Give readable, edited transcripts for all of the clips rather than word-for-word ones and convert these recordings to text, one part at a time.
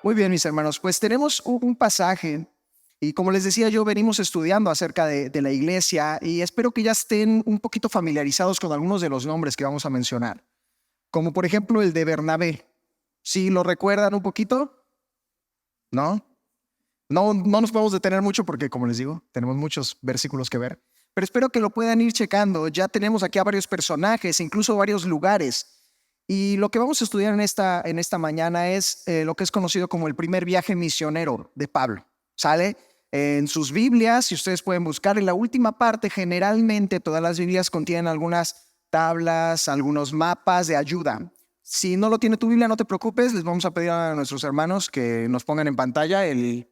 Muy bien, mis hermanos, pues tenemos un pasaje y como les decía yo, venimos estudiando acerca de la iglesia y espero que ya estén un poquito familiarizados con algunos de los nombres que vamos a mencionar, como por ejemplo el de Bernabé. ¿Sí lo recuerdan un poquito? ¿No? No nos podemos detener mucho porque, como les digo, tenemos muchos versículos que ver, pero espero que lo puedan ir checando. Ya tenemos aquí a varios personajes, incluso varios lugares. Y lo que vamos a estudiar en esta mañana es lo que es conocido como el primer viaje misionero de Pablo. ¿Sale? En sus Biblias, si ustedes pueden buscar, en la última parte, generalmente todas las Biblias contienen algunas tablas, algunos mapas de ayuda. Si no lo tiene tu Biblia, no te preocupes, les vamos a pedir a nuestros hermanos que nos pongan en pantalla el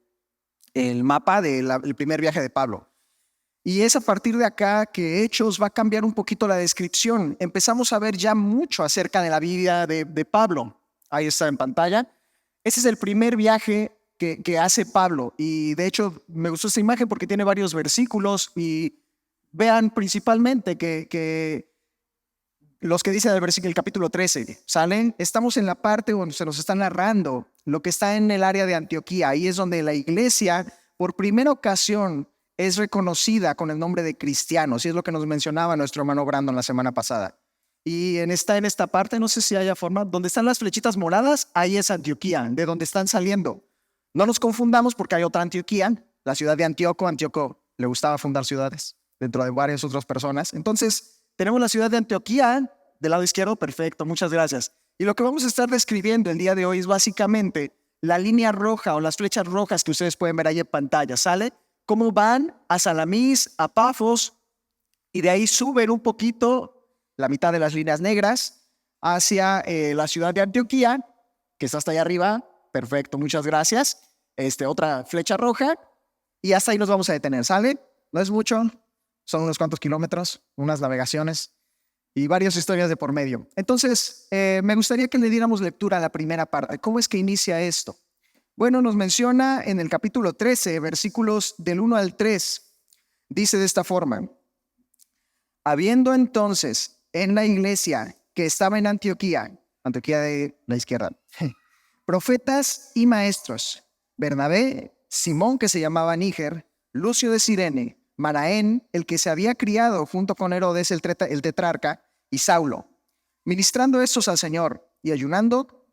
mapa del primer viaje de Pablo. Y es a partir de acá que Hechos va a cambiar un poquito la descripción. Empezamos a ver ya mucho acerca de la vida de Pablo. Ahí está en pantalla. Ese es el primer viaje que hace Pablo. Y de hecho me gustó esta imagen porque tiene varios versículos y vean principalmente que los que dice el capítulo 13, ¿salen? Estamos en la parte donde se nos está narrando lo que está en el área de Antioquía. Ahí es donde la iglesia, por primera ocasión, es reconocida con el nombre de cristianos. Y es lo que nos mencionaba nuestro hermano Brandon la semana pasada. Y en esta parte, no sé si haya forma, donde están las flechitas moradas, ahí es Antioquía, de donde están saliendo. No nos confundamos porque hay otra Antioquía, la ciudad de Antíoco. Antíoco le gustaba fundar ciudades dentro de varias otras personas. Entonces, tenemos la ciudad de Antioquía del lado izquierdo, perfecto, muchas gracias. Y lo que vamos a estar describiendo el día de hoy es básicamente la línea roja o las flechas rojas que ustedes pueden ver ahí en pantalla, ¿sale? Cómo van a Salamis, a Pafos, y de ahí suben un poquito, la mitad de las líneas negras, hacia la ciudad de Antioquía, que está hasta allá arriba, perfecto, muchas gracias. Otra flecha roja, y hasta ahí nos vamos a detener, ¿sale? No es mucho, son unos cuantos kilómetros, unas navegaciones y varias historias de por medio. Entonces, me gustaría que le diéramos lectura a la primera parte. ¿Cómo es que inicia esto? Bueno, nos menciona en el capítulo 13, versículos del 1 al 3, dice de esta forma: habiendo entonces en la iglesia que estaba en Antioquía de la izquierda, profetas y maestros, Bernabé, Simón, que se llamaba Níger, Lucio de Cirene, Manaén, el que se había criado junto con Herodes el tetrarca, y Saulo. Ministrando estos al Señor y ayunando,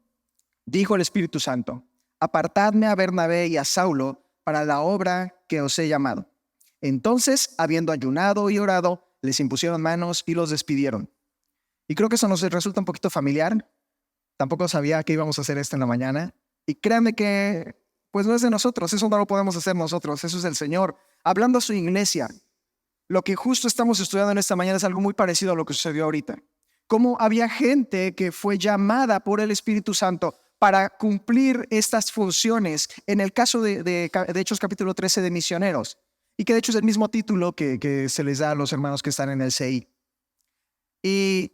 dijo el Espíritu Santo: apartadme a Bernabé y a Saulo para la obra que os he llamado. Entonces, habiendo ayunado y orado, les impusieron manos y los despidieron. Y creo que eso nos resulta un poquito familiar. Tampoco sabía que íbamos a hacer esto en la mañana. Y créanme que pues no es de nosotros, eso no lo podemos hacer nosotros, eso es del Señor. Hablando a su iglesia, lo que justo estamos estudiando en esta mañana es algo muy parecido a lo que sucedió ahorita. Cómo había gente que fue llamada por el Espíritu Santo para cumplir estas funciones, en el caso de Hechos capítulo 13 de misioneros, y que de hecho es el mismo título que se les da a los hermanos que están en el CI. Y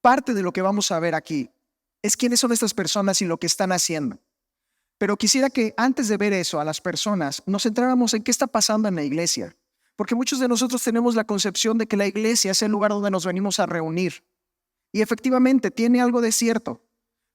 parte de lo que vamos a ver aquí es quiénes son estas personas y lo que están haciendo. Pero quisiera que antes de ver eso a las personas, nos centráramos en qué está pasando en la iglesia. Porque muchos de nosotros tenemos la concepción de que la iglesia es el lugar donde nos venimos a reunir. Y efectivamente tiene algo de cierto.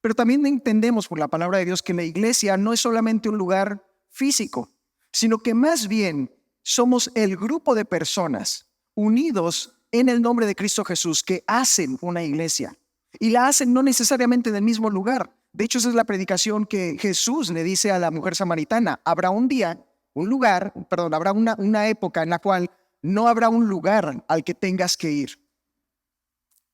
Pero también entendemos por la palabra de Dios que la iglesia no es solamente un lugar físico, sino que más bien somos el grupo de personas unidos en el nombre de Cristo Jesús que hacen una iglesia. Y la hacen no necesariamente en el mismo lugar. De hecho, esa es la predicación que Jesús le dice a la mujer samaritana. Habrá un día, habrá una época en la cual no habrá un lugar al que tengas que ir.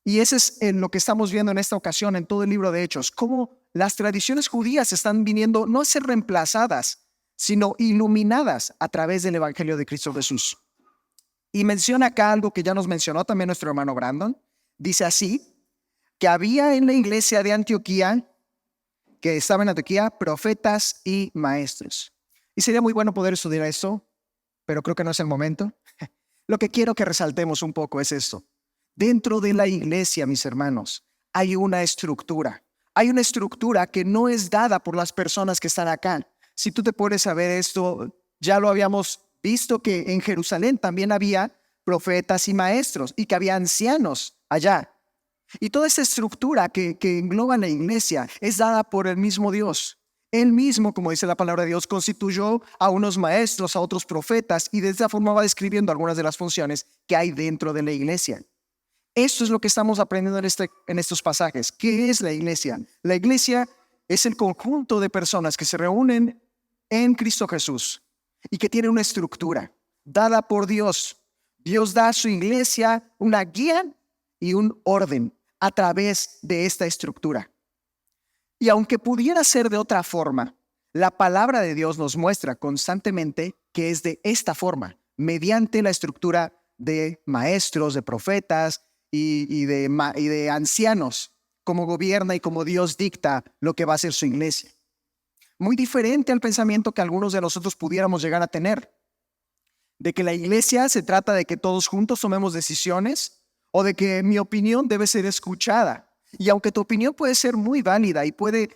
Y eso es en lo que estamos viendo en esta ocasión, en todo el libro de Hechos, cómo las tradiciones judías están viniendo no a ser reemplazadas, sino iluminadas a través del Evangelio de Cristo Jesús. Y menciona acá algo que ya nos mencionó también nuestro hermano Brandon. Dice así, que había en la iglesia de Antioquía, que estaba en Antioquía, profetas y maestros. Y sería muy bueno poder estudiar esto, pero creo que no es el momento. Lo que quiero que resaltemos un poco es esto. Dentro de la iglesia, mis hermanos, hay una estructura. Hay una estructura que no es dada por las personas que están acá. Si tú te pones a ver esto, ya lo habíamos visto que en Jerusalén también había profetas y maestros y que había ancianos allá. Y toda esta estructura que engloba la iglesia es dada por el mismo Dios. Él mismo, como dice la palabra de Dios, constituyó a unos maestros, a otros profetas, y de esta forma va describiendo algunas de las funciones que hay dentro de la iglesia. Esto es lo que estamos aprendiendo en estos pasajes. ¿Qué es la iglesia? La iglesia es el conjunto de personas que se reúnen en Cristo Jesús y que tienen una estructura dada por Dios. Dios da a su iglesia una guía y un orden a través de esta estructura. Y aunque pudiera ser de otra forma, la palabra de Dios nos muestra constantemente que es de esta forma, mediante la estructura de maestros, de profetas y de ancianos, como gobierna y como Dios dicta lo que va a ser su iglesia. Muy diferente al pensamiento que algunos de nosotros pudiéramos llegar a tener, de que la iglesia se trata de que todos juntos tomemos decisiones o de que mi opinión debe ser escuchada. Y aunque tu opinión puede ser muy válida y puede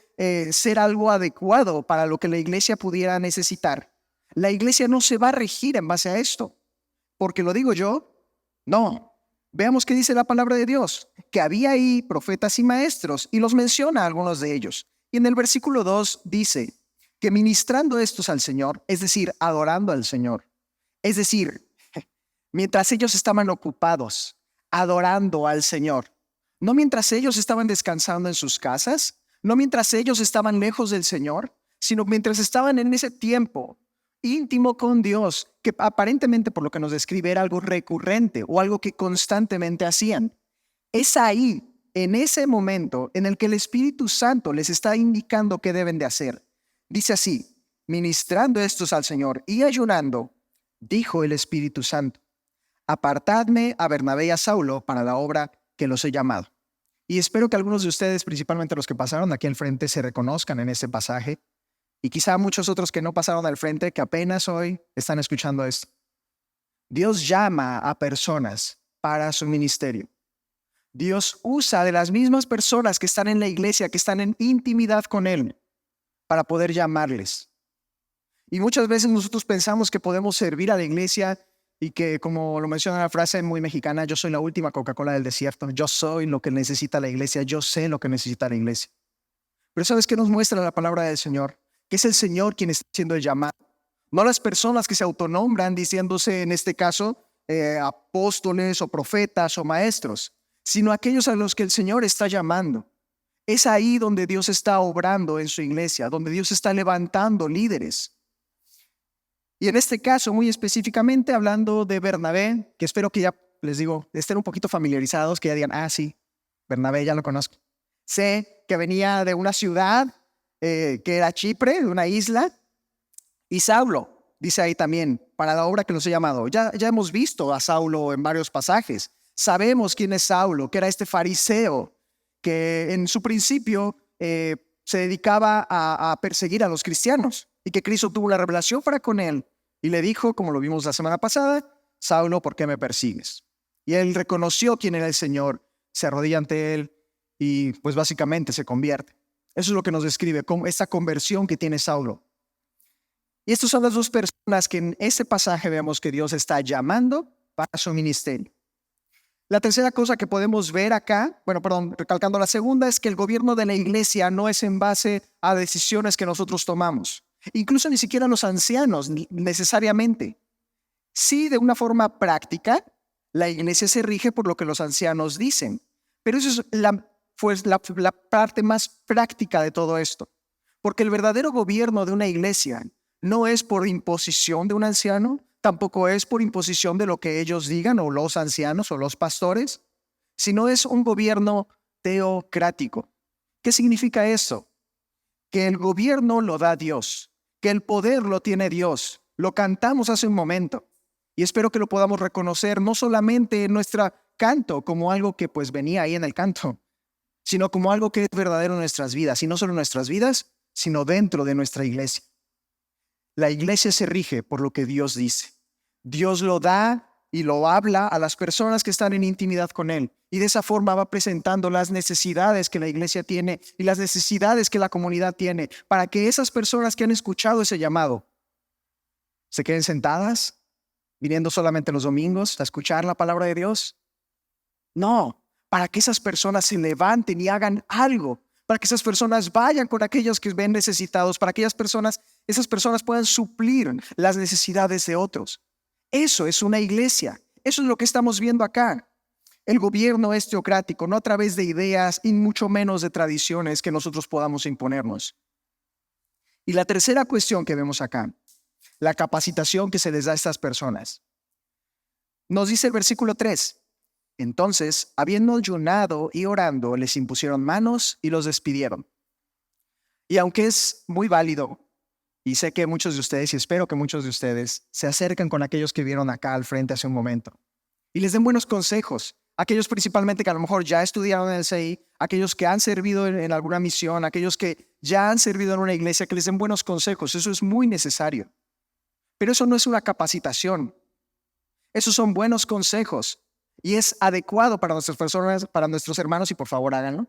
ser algo adecuado para lo que la iglesia pudiera necesitar, la iglesia no se va a regir en base a esto. ¿Porque lo digo yo? No. Veamos qué dice la palabra de Dios, que había ahí profetas y maestros, y los menciona a algunos de ellos. Y en el versículo 2 dice que ministrando estos al Señor, es decir, adorando al Señor, es decir, mientras ellos estaban ocupados, adorando al Señor, no mientras ellos estaban descansando en sus casas, no mientras ellos estaban lejos del Señor, sino mientras estaban en ese tiempo íntimo con Dios, que aparentemente por lo que nos describe era algo recurrente o algo que constantemente hacían. Es ahí, en ese momento, en el que el Espíritu Santo les está indicando qué deben de hacer. Dice así: ministrando estos al Señor y ayunando, dijo el Espíritu Santo: apartadme a Bernabé y a Saulo para la obra que los he llamado. Y espero que algunos de ustedes, principalmente los que pasaron aquí al frente, se reconozcan en este pasaje. Y quizá muchos otros que no pasaron al frente, que apenas hoy están escuchando esto. Dios llama a personas para su ministerio. Dios usa de las mismas personas que están en la iglesia, que están en intimidad con Él, para poder llamarles. Y muchas veces nosotros pensamos que podemos servir a la iglesia y que, como lo menciona la frase muy mexicana, yo soy la última Coca-Cola del desierto, yo soy lo que necesita la iglesia, yo sé lo que necesita la iglesia. Pero ¿sabes qué nos muestra la palabra del Señor? Que es el Señor quien está haciendo el llamado. No las personas que se autonombran diciéndose, en este caso, apóstoles o profetas o maestros, sino aquellos a los que el Señor está llamando. Es ahí donde Dios está obrando en su iglesia, donde Dios está levantando líderes. Y en este caso, muy específicamente, hablando de Bernabé, que espero que ya, les digo, estén un poquito familiarizados, que ya digan, sí, Bernabé ya lo conozco. Sé que venía de una ciudad que era Chipre, de una isla, y Saulo, dice ahí también, para la obra que los he llamado. Ya hemos visto a Saulo en varios pasajes. Sabemos quién es Saulo, que era este fariseo que en su principio se dedicaba a perseguir a los cristianos y que Cristo tuvo una revelación para con él y le dijo, como lo vimos la semana pasada: Saulo, ¿por qué me persigues? Y él reconoció quién era el Señor, se arrodilla ante él y pues básicamente se convierte. Eso es lo que nos describe, como esta conversión que tiene Saulo. Y estas son las dos personas que en ese pasaje vemos que Dios está llamando para su ministerio. La tercera cosa que podemos ver acá, recalcando la segunda, es que el gobierno de la iglesia no es en base a decisiones que nosotros tomamos. Incluso ni siquiera los ancianos necesariamente. Sí, de una forma práctica, la iglesia se rige por lo que los ancianos dicen. Pero eso es la parte más práctica de todo esto. Porque el verdadero gobierno de una iglesia no es por imposición de un anciano, tampoco es por imposición de lo que ellos digan o los ancianos o los pastores, sino es un gobierno teocrático. ¿Qué significa eso? Que el gobierno lo da Dios, que el poder lo tiene Dios. Lo cantamos hace un momento y espero que lo podamos reconocer no solamente en nuestro canto como algo que pues venía ahí en el canto, sino como algo que es verdadero en nuestras vidas, y no solo en nuestras vidas, sino dentro de nuestra iglesia. La iglesia se rige por lo que Dios dice. Dios lo da y lo habla a las personas que están en intimidad con Él. Y de esa forma va presentando las necesidades que la iglesia tiene y las necesidades que la comunidad tiene, para que esas personas que han escuchado ese llamado se queden sentadas, viniendo solamente los domingos a escuchar la palabra de Dios. No, para que esas personas se levanten y hagan algo para que esas personas vayan con aquellos que ven necesitados, para que esas personas puedan suplir las necesidades de otros. Eso es una iglesia. Eso es lo que estamos viendo acá. El gobierno es teocrático, no a través de ideas y mucho menos de tradiciones que nosotros podamos imponernos. Y la tercera cuestión que vemos acá, la capacitación que se les da a estas personas. Nos dice el versículo 3. Entonces, habiendo ayunado y orando, les impusieron manos y los despidieron. Y aunque es muy válido, y sé que muchos de ustedes, y espero que muchos de ustedes, se acercan con aquellos que vieron acá al frente hace un momento, y les den buenos consejos, aquellos principalmente que a lo mejor ya estudiaron en el CI, aquellos que han servido en alguna misión, aquellos que ya han servido en una iglesia, que les den buenos consejos, eso es muy necesario. Pero eso no es una capacitación, esos son buenos consejos. Y es adecuado para nuestras personas, para nuestros hermanos, y por favor háganlo.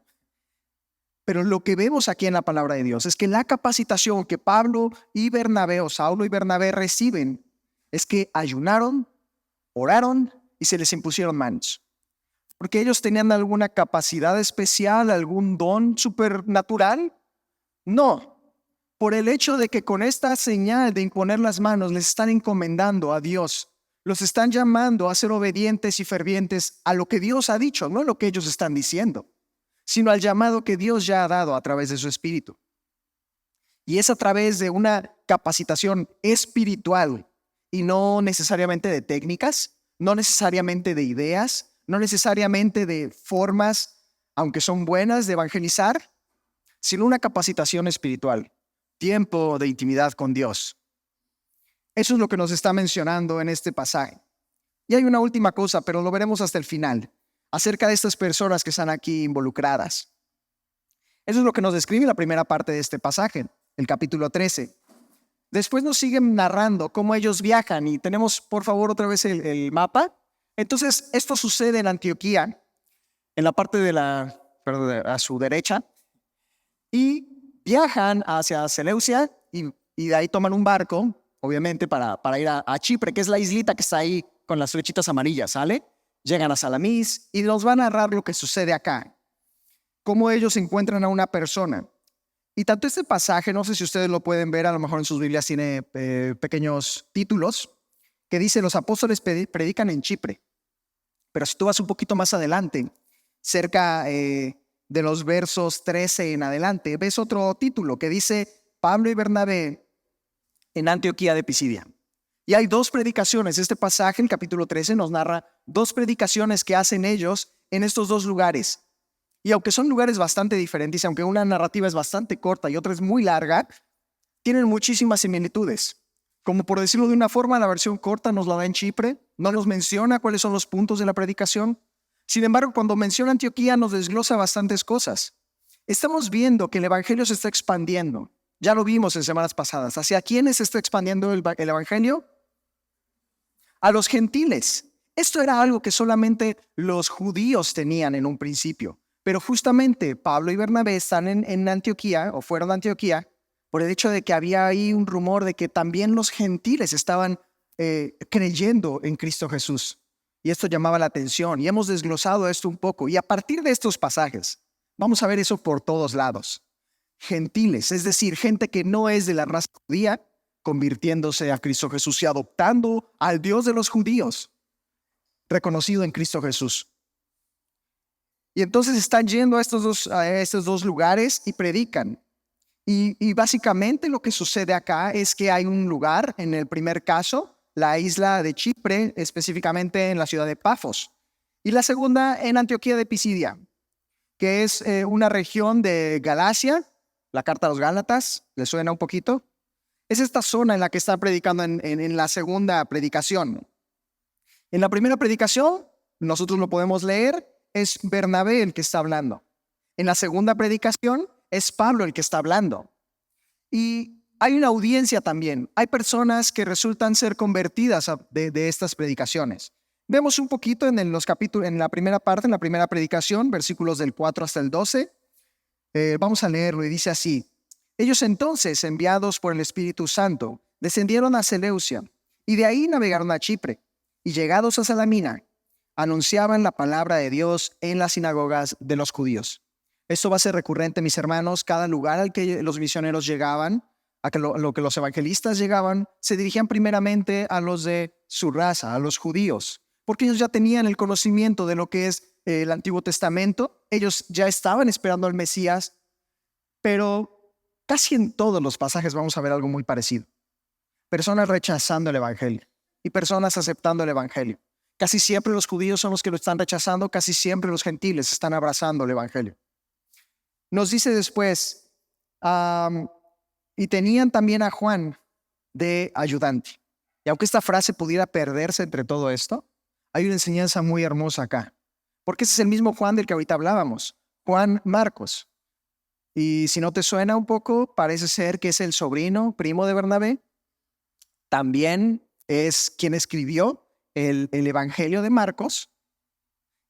Pero lo que vemos aquí en la palabra de Dios es que la capacitación que Pablo y Bernabé, o Saulo y Bernabé reciben, es que ayunaron, oraron y se les impusieron manos. Porque ellos tenían alguna capacidad especial, algún don supernatural. No, por el hecho de que con esta señal de imponer las manos les están encomendando a Dios. Los están llamando a ser obedientes y fervientes a lo que Dios ha dicho, no a lo que ellos están diciendo, sino al llamado que Dios ya ha dado a través de su Espíritu. Y es a través de una capacitación espiritual y no necesariamente de técnicas, no necesariamente de ideas, no necesariamente de formas, aunque son buenas, de evangelizar, sino una capacitación espiritual, tiempo de intimidad con Dios. Eso es lo que nos está mencionando en este pasaje. Y hay una última cosa, pero lo veremos hasta el final, acerca de estas personas que están aquí involucradas. Eso es lo que nos describe la primera parte de este pasaje, el capítulo 13. Después nos siguen narrando cómo ellos viajan y tenemos, por favor, otra vez el mapa. Entonces, esto sucede en Antioquía, en la parte a su derecha, y viajan hacia Seleucia y de ahí toman un barco, obviamente, para ir a Chipre, que es la islita que está ahí con las flechitas amarillas, ¿sale? Llegan a Salamis y nos va a narrar lo que sucede acá, cómo ellos encuentran a una persona. Y tanto este pasaje, no sé si ustedes lo pueden ver, a lo mejor en sus Biblias tiene pequeños títulos, que dice, los apóstoles predican en Chipre. Pero si tú vas un poquito más adelante, cerca de los versos 13 en adelante, ves otro título que dice, Pablo y Bernabé en Antioquía de Pisidia. Y hay dos predicaciones. Este pasaje, el capítulo 13, nos narra dos predicaciones que hacen ellos en estos dos lugares. Y aunque son lugares bastante diferentes, aunque una narrativa es bastante corta y otra es muy larga, tienen muchísimas similitudes. Como por decirlo de una forma, la versión corta nos la da en Chipre, no nos menciona cuáles son los puntos de la predicación. Sin embargo, cuando menciona Antioquía nos desglosa bastantes cosas. Estamos viendo que el evangelio se está expandiendo. Ya lo vimos en semanas pasadas. ¿Hacia quiénes se está expandiendo el evangelio? A los gentiles. Esto era algo que solamente los judíos tenían en un principio. Pero justamente Pablo y Bernabé están en Antioquía, o fueron a Antioquía, por el hecho de que había ahí un rumor de que también los gentiles estaban creyendo en Cristo Jesús. Y esto llamaba la atención. Y hemos desglosado esto un poco. Y a partir de estos pasajes, vamos a ver eso por todos lados. Gentiles, es decir, gente que no es de la raza judía, convirtiéndose a Cristo Jesús y adoptando al Dios de los judíos, reconocido en Cristo Jesús. Y entonces están yendo a estos dos lugares y predican. Y básicamente lo que sucede acá es que hay un lugar, en el primer caso, la isla de Chipre, específicamente en la ciudad de Pafos. Y la segunda en Antioquía de Pisidia, que es una región de Galacia. La carta a los Gálatas, ¿les suena un poquito? Es esta zona en la que está predicando en la segunda predicación. En la primera predicación, nosotros lo podemos leer, es Bernabé el que está hablando. En la segunda predicación, es Pablo el que está hablando. Y hay una audiencia también. Hay personas que resultan ser convertidas de estas predicaciones. Vemos un poquito en los capítulos, en la primera parte, en la primera predicación, versículos del 4 hasta el 12. Vamos a leerlo y dice así. Ellos entonces, enviados por el Espíritu Santo, descendieron a Seleucia y de ahí navegaron a Chipre y llegados a Salamina, anunciaban la palabra de Dios en las sinagogas de los judíos. Esto va a ser recurrente, mis hermanos. Cada lugar al que los misioneros llegaban, a que lo que los evangelistas llegaban, se dirigían primeramente a los de su raza, a los judíos, porque ellos ya tenían el conocimiento de lo que es el Antiguo Testamento. Ellos ya estaban esperando al Mesías, pero casi en todos los pasajes vamos a ver algo muy parecido. Personas rechazando el evangelio y personas aceptando el evangelio. Casi siempre los judíos son los que lo están rechazando, casi siempre los gentiles están abrazando el evangelio. Nos dice después, y tenían también a Juan de ayudante. Y aunque esta frase pudiera perderse entre todo esto, hay una enseñanza muy hermosa acá. Porque ese es el mismo Juan del que ahorita hablábamos, Juan Marcos. Y si no te suena un poco, parece ser que es el sobrino, primo de Bernabé. También es quien escribió el Evangelio de Marcos.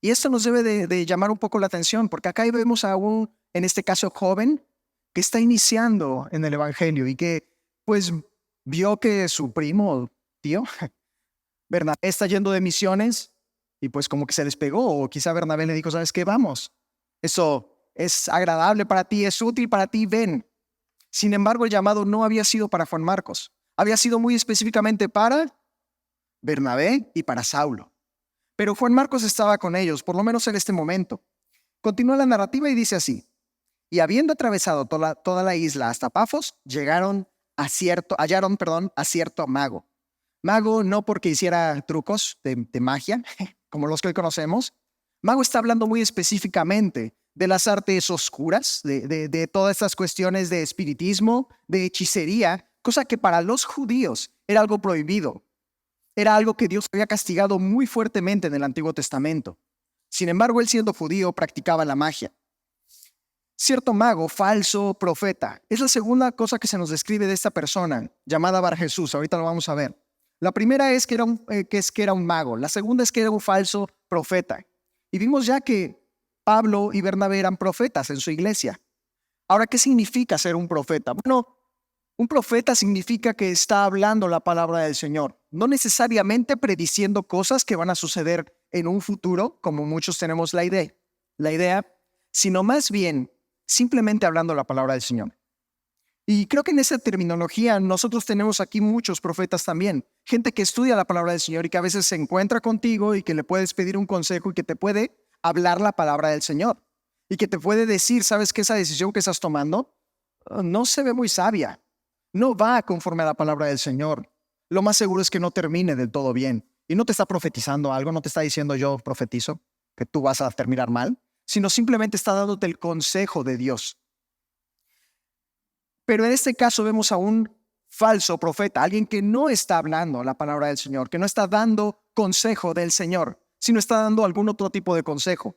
Y esto nos debe de llamar un poco la atención, porque acá vemos a un, en este caso, joven que está iniciando en el Evangelio y que pues vio que su primo, tío, Bernabé está yendo de misiones y pues como que se les pegó, o quizá Bernabé le dijo, ¿sabes qué? Vamos, eso es agradable para ti, es útil para ti, ven. Sin embargo, el llamado no había sido para Juan Marcos, había sido muy específicamente para Bernabé y para Saulo. Pero Juan Marcos estaba con ellos, por lo menos en este momento. Continúa la narrativa y dice así: y habiendo atravesado toda la isla hasta Pafos, hallaron a cierto mago. Mago no porque hiciera trucos de magia, como los que hoy conocemos. Mago está hablando muy específicamente de las artes oscuras, de todas estas cuestiones de espiritismo, de hechicería, cosa que para los judíos era algo prohibido. Era algo que Dios había castigado muy fuertemente en el Antiguo Testamento. Sin embargo, él siendo judío practicaba la magia. Cierto mago, falso profeta. Es la segunda cosa que se nos describe de esta persona, llamada Bar Jesús. Ahorita lo vamos a ver. La primera es que era un mago. La segunda es que era un falso profeta. Y vimos ya que Pablo y Bernabé eran profetas en su iglesia. Ahora, ¿qué significa ser un profeta? Bueno, un profeta significa que está hablando la palabra del Señor, no necesariamente prediciendo cosas que van a suceder en un futuro, como muchos tenemos la idea, sino más bien simplemente hablando la palabra del Señor. Y creo que en esa terminología nosotros tenemos aquí muchos profetas también, gente que estudia la palabra del Señor y que a veces se encuentra contigo y que le puedes pedir un consejo y que te puede hablar la palabra del Señor y que te puede decir, ¿sabes qué? Esa decisión que estás tomando no se ve muy sabia, no va conforme a la palabra del Señor. Lo más seguro es que no termine del todo bien. Y no te está profetizando algo, no te está diciendo yo profetizo que tú vas a terminar mal, sino simplemente está dándote el consejo de Dios. Pero en este caso vemos a un falso profeta, alguien que no está hablando la palabra del Señor, que no está dando consejo del Señor, sino está dando algún otro tipo de consejo.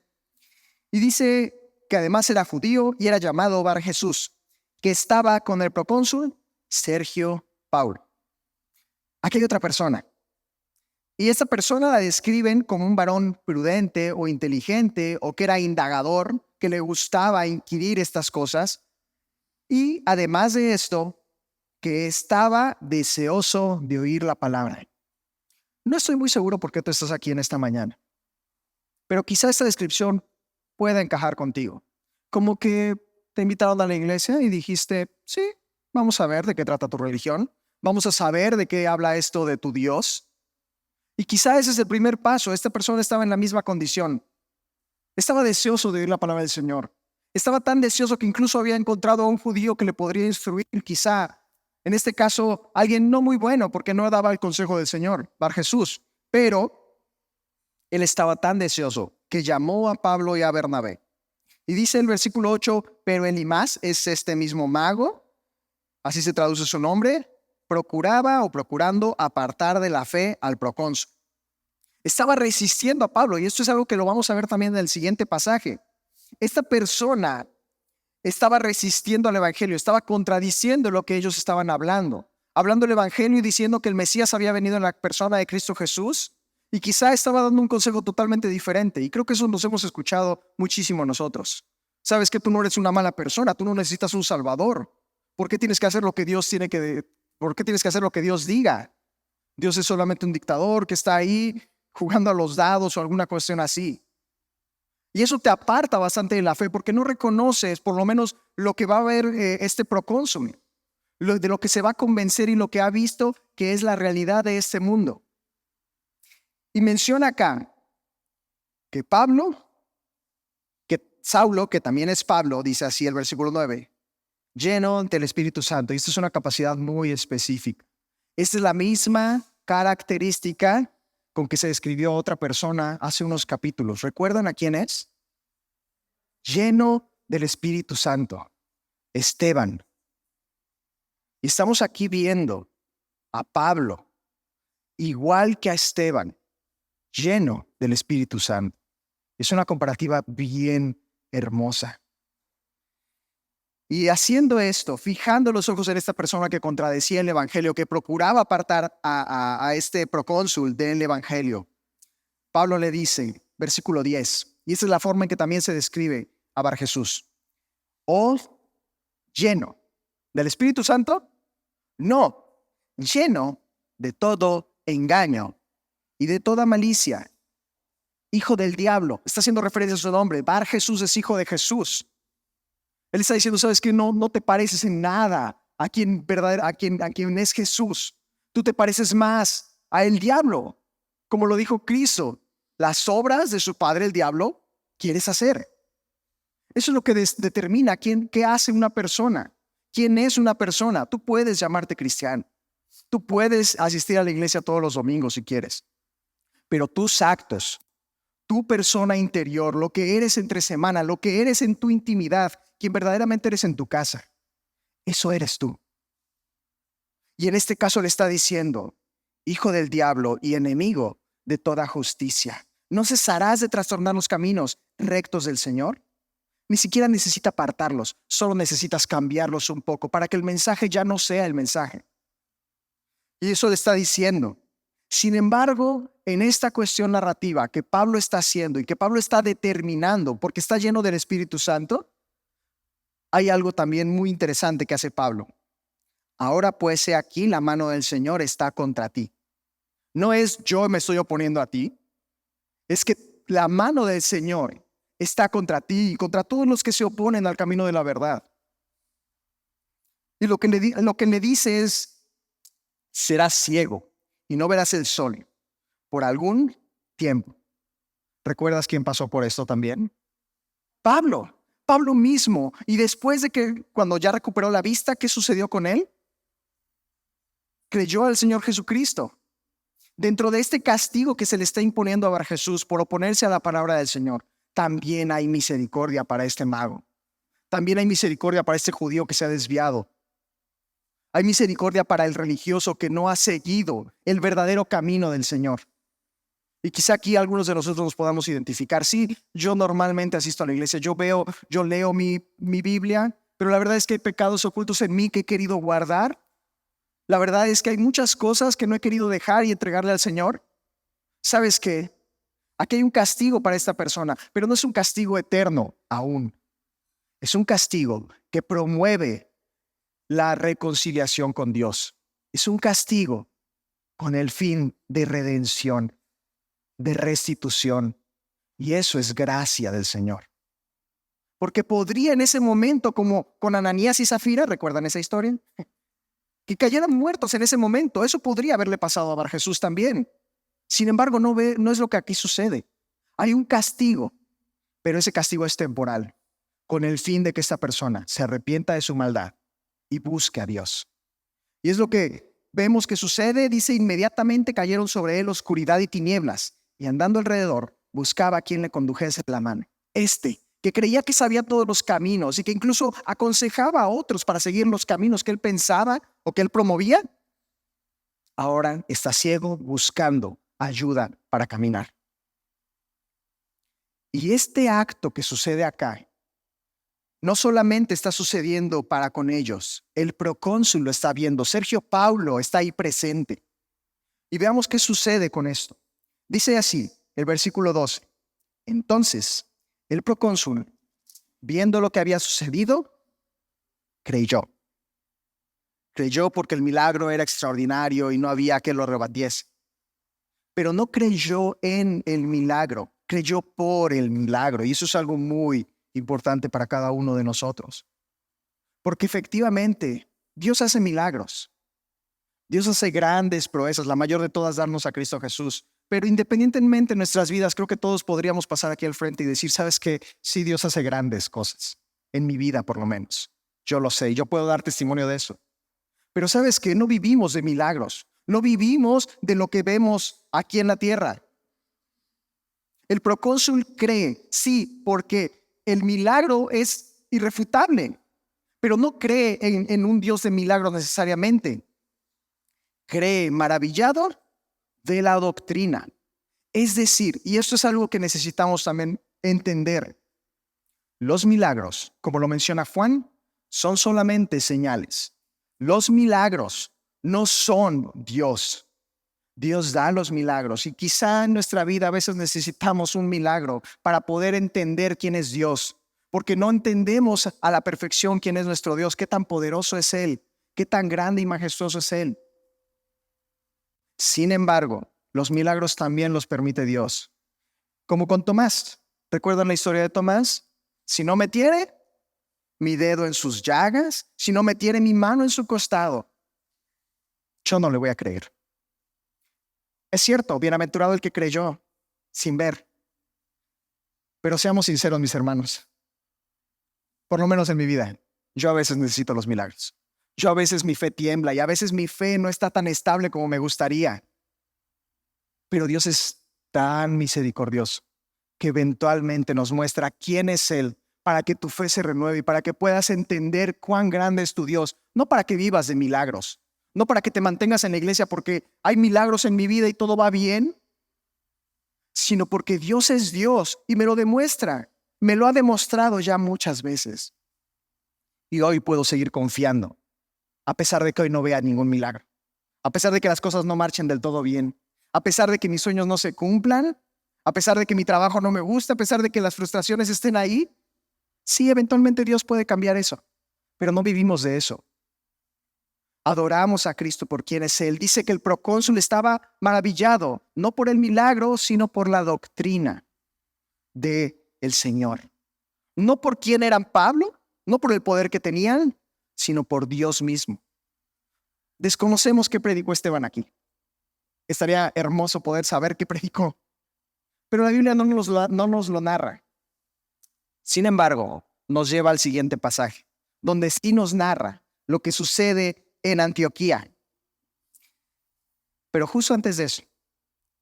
Y dice que además era judío y era llamado Bar Jesús, que estaba con el procónsul Sergio Paulo. Aquí hay otra persona. Y esta persona la describen como un varón prudente o inteligente o que era indagador, que le gustaba inquirir estas cosas. Y además de esto, que estaba deseoso de oír la palabra. No estoy muy seguro por qué tú estás aquí en esta mañana, pero quizá esta descripción pueda encajar contigo. Como que te invitaron a la iglesia y dijiste, sí, vamos a ver de qué trata tu religión, vamos a saber de qué habla esto de tu Dios. Y quizá ese es el primer paso. Esta persona estaba en la misma condición. Estaba deseoso de oír la palabra del Señor. Estaba tan deseoso que incluso había encontrado a un judío que le podría instruir, quizá, en este caso, alguien no muy bueno, porque no daba el consejo del Señor, Bar Jesús. Pero él estaba tan deseoso que llamó a Pablo y a Bernabé. Y dice el versículo 8, pero Elimas es este mismo mago, así se traduce su nombre, procuraba o procurando apartar de la fe al procónsul. Estaba resistiendo a Pablo, y esto es algo que lo vamos a ver también en el siguiente pasaje. Esta persona estaba resistiendo al evangelio, estaba contradiciendo lo que ellos estaban hablando el evangelio y diciendo que el Mesías había venido en la persona de Cristo Jesús, y quizá estaba dando un consejo totalmente diferente. Y creo que eso nos hemos escuchado muchísimo nosotros. Sabes que tú no eres una mala persona, tú no necesitas un salvador. ¿Por qué tienes que hacer lo que Dios ¿Por qué tienes que hacer lo que Dios diga? Dios es solamente un dictador que está ahí jugando a los dados o alguna cuestión así. Y eso te aparta bastante de la fe porque no reconoces por lo menos lo que va a ver este procónsul, de lo que se va a convencer y lo que ha visto que es la realidad de este mundo. Y menciona acá que Saulo, que también es Pablo, dice así el versículo 9, lleno del Espíritu Santo. Y esta es una capacidad muy específica. Esta es la misma característica con que se describió otra persona hace unos capítulos. ¿Recuerdan a quién es? Lleno del Espíritu Santo, Esteban. Y estamos aquí viendo a Pablo, igual que a Esteban, lleno del Espíritu Santo. Es una comparativa bien hermosa. Y haciendo esto, fijando los ojos en esta persona que contradecía el evangelio, que procuraba apartar a este procónsul del evangelio, Pablo le dice, versículo 10, y esta es la forma en que también se describe a Bar Jesús. ¿O lleno del Espíritu Santo? No, lleno de todo engaño y de toda malicia. Hijo del diablo, está haciendo referencia a su nombre. Bar Jesús es hijo de Jesús. Él está diciendo, sabes que no te pareces en nada a quien es Jesús. Tú te pareces más a el diablo. Como lo dijo Cristo, las obras de su padre el diablo quieres hacer. Eso es lo que determina qué hace una persona. ¿Quién es una persona? Tú puedes llamarte cristiano. Tú puedes asistir a la iglesia todos los domingos si quieres. Pero tus actos, tu persona interior, lo que eres entre semana, lo que eres en tu intimidad, quien verdaderamente eres en tu casa, eso eres tú. Y en este caso le está diciendo, hijo del diablo y enemigo de toda justicia, ¿no cesarás de trastornar los caminos rectos del Señor? Ni siquiera necesita apartarlos, solo necesitas cambiarlos un poco para que el mensaje ya no sea el mensaje. Y eso le está diciendo. Sin embargo, en esta cuestión narrativa que Pablo está haciendo y que Pablo está determinando porque está lleno del Espíritu Santo, hay algo también muy interesante que hace Pablo. Ahora pues, he aquí, la mano del Señor está contra ti. No es yo me estoy oponiendo a ti, es que la mano del Señor está contra ti y contra todos los que se oponen al camino de la verdad. Y lo que le dice es, serás ciego y no verás el sol por algún tiempo. ¿Recuerdas quién pasó por esto también? Pablo mismo. Y después de que cuando ya recuperó la vista, ¿qué sucedió con él? Creyó al Señor Jesucristo. Dentro de este castigo que se le está imponiendo a Bar Jesús por oponerse a la palabra del Señor, también hay misericordia para este mago. También hay misericordia para este judío que se ha desviado. Hay misericordia para el religioso que no ha seguido el verdadero camino del Señor. Y quizá aquí algunos de nosotros nos podamos identificar. Sí, yo normalmente asisto a la iglesia, yo leo mi Biblia, pero la verdad es que hay pecados ocultos en mí que he querido guardar. La verdad es que hay muchas cosas que no he querido dejar y entregarle al Señor. ¿Sabes qué? Aquí hay un castigo para esta persona, pero no es un castigo eterno aún. Es un castigo que promueve la reconciliación con Dios. Es un castigo con el fin de redención, de restitución. Y eso es gracia del Señor. Porque podría en ese momento, como con Ananías y Zafira, ¿recuerdan esa historia? Que cayeran muertos en ese momento. Eso podría haberle pasado a Bar Jesús también. Sin embargo, no es lo que aquí sucede. Hay un castigo, pero ese castigo es temporal, con el fin de que esta persona se arrepienta de su maldad y busque a Dios. Y es lo que vemos que sucede. Dice, inmediatamente cayeron sobre él oscuridad y tinieblas, y andando alrededor, buscaba a quien le condujese la mano. Que creía que sabía todos los caminos y que incluso aconsejaba a otros para seguir los caminos que él pensaba o que él promovía, ahora está ciego buscando ayuda para caminar. Y este acto que sucede acá no solamente está sucediendo para con ellos, el procónsul lo está viendo, Sergio Paulo está ahí presente. Y veamos qué sucede con esto. Dice así, el versículo 12. Entonces, el procónsul, viendo lo que había sucedido, creyó. Creyó porque el milagro era extraordinario y no había que lo rebatiese. Pero no creyó en el milagro, creyó por el milagro. Y eso es algo muy importante para cada uno de nosotros. Porque efectivamente, Dios hace milagros. Dios hace grandes proezas, la mayor de todas darnos a Cristo Jesús. Pero independientemente de nuestras vidas, creo que todos podríamos pasar aquí al frente y decir, ¿sabes qué? Sí, Dios hace grandes cosas. En mi vida, por lo menos. Yo lo sé, yo puedo dar testimonio de eso. Pero ¿sabes qué? No vivimos de milagros. No vivimos de lo que vemos aquí en la tierra. El procónsul cree, sí, porque el milagro es irrefutable, pero no cree en un Dios de milagros necesariamente. Cree maravillado de la doctrina. Es decir, y esto es algo que necesitamos también entender, los milagros, como lo menciona Juan, son solamente señales. Los milagros no son Dios. Dios da los milagros y quizá en nuestra vida a veces necesitamos un milagro para poder entender quién es Dios, porque no entendemos a la perfección quién es nuestro Dios, qué tan poderoso es Él, qué tan grande y majestuoso es Él. Sin embargo, los milagros también los permite Dios. Como con Tomás. ¿Recuerdan la historia de Tomás? Si no metiere mi dedo en sus llagas, si no metiere mi mano en su costado, yo no le voy a creer. Es cierto, bienaventurado el que creyó sin ver. Pero seamos sinceros, mis hermanos. Por lo menos en mi vida, yo a veces necesito los milagros. Yo a veces mi fe tiembla y a veces mi fe no está tan estable como me gustaría. Pero Dios es tan misericordioso que eventualmente nos muestra quién es Él para que tu fe se renueve y para que puedas entender cuán grande es tu Dios. No para que vivas de milagros, no para que te mantengas en la iglesia porque hay milagros en mi vida y todo va bien, sino porque Dios es Dios y me lo demuestra. Me lo ha demostrado ya muchas veces. Y hoy puedo seguir confiando, a pesar de que hoy no vea ningún milagro, a pesar de que las cosas no marchen del todo bien, a pesar de que mis sueños no se cumplan, a pesar de que mi trabajo no me gusta, a pesar de que las frustraciones estén ahí. Sí, eventualmente Dios puede cambiar eso, pero no vivimos de eso. Adoramos a Cristo por quien es Él. Dice que el procónsul estaba maravillado, no por el milagro, sino por la doctrina del Señor. No por quién eran Pablo, no por el poder que tenían, sino por Dios mismo. Desconocemos qué predicó Esteban aquí. Estaría hermoso poder saber qué predicó, pero la Biblia no nos lo narra. Sin embargo, nos lleva al siguiente pasaje, donde sí nos narra lo que sucede en Antioquía. Pero justo antes de eso,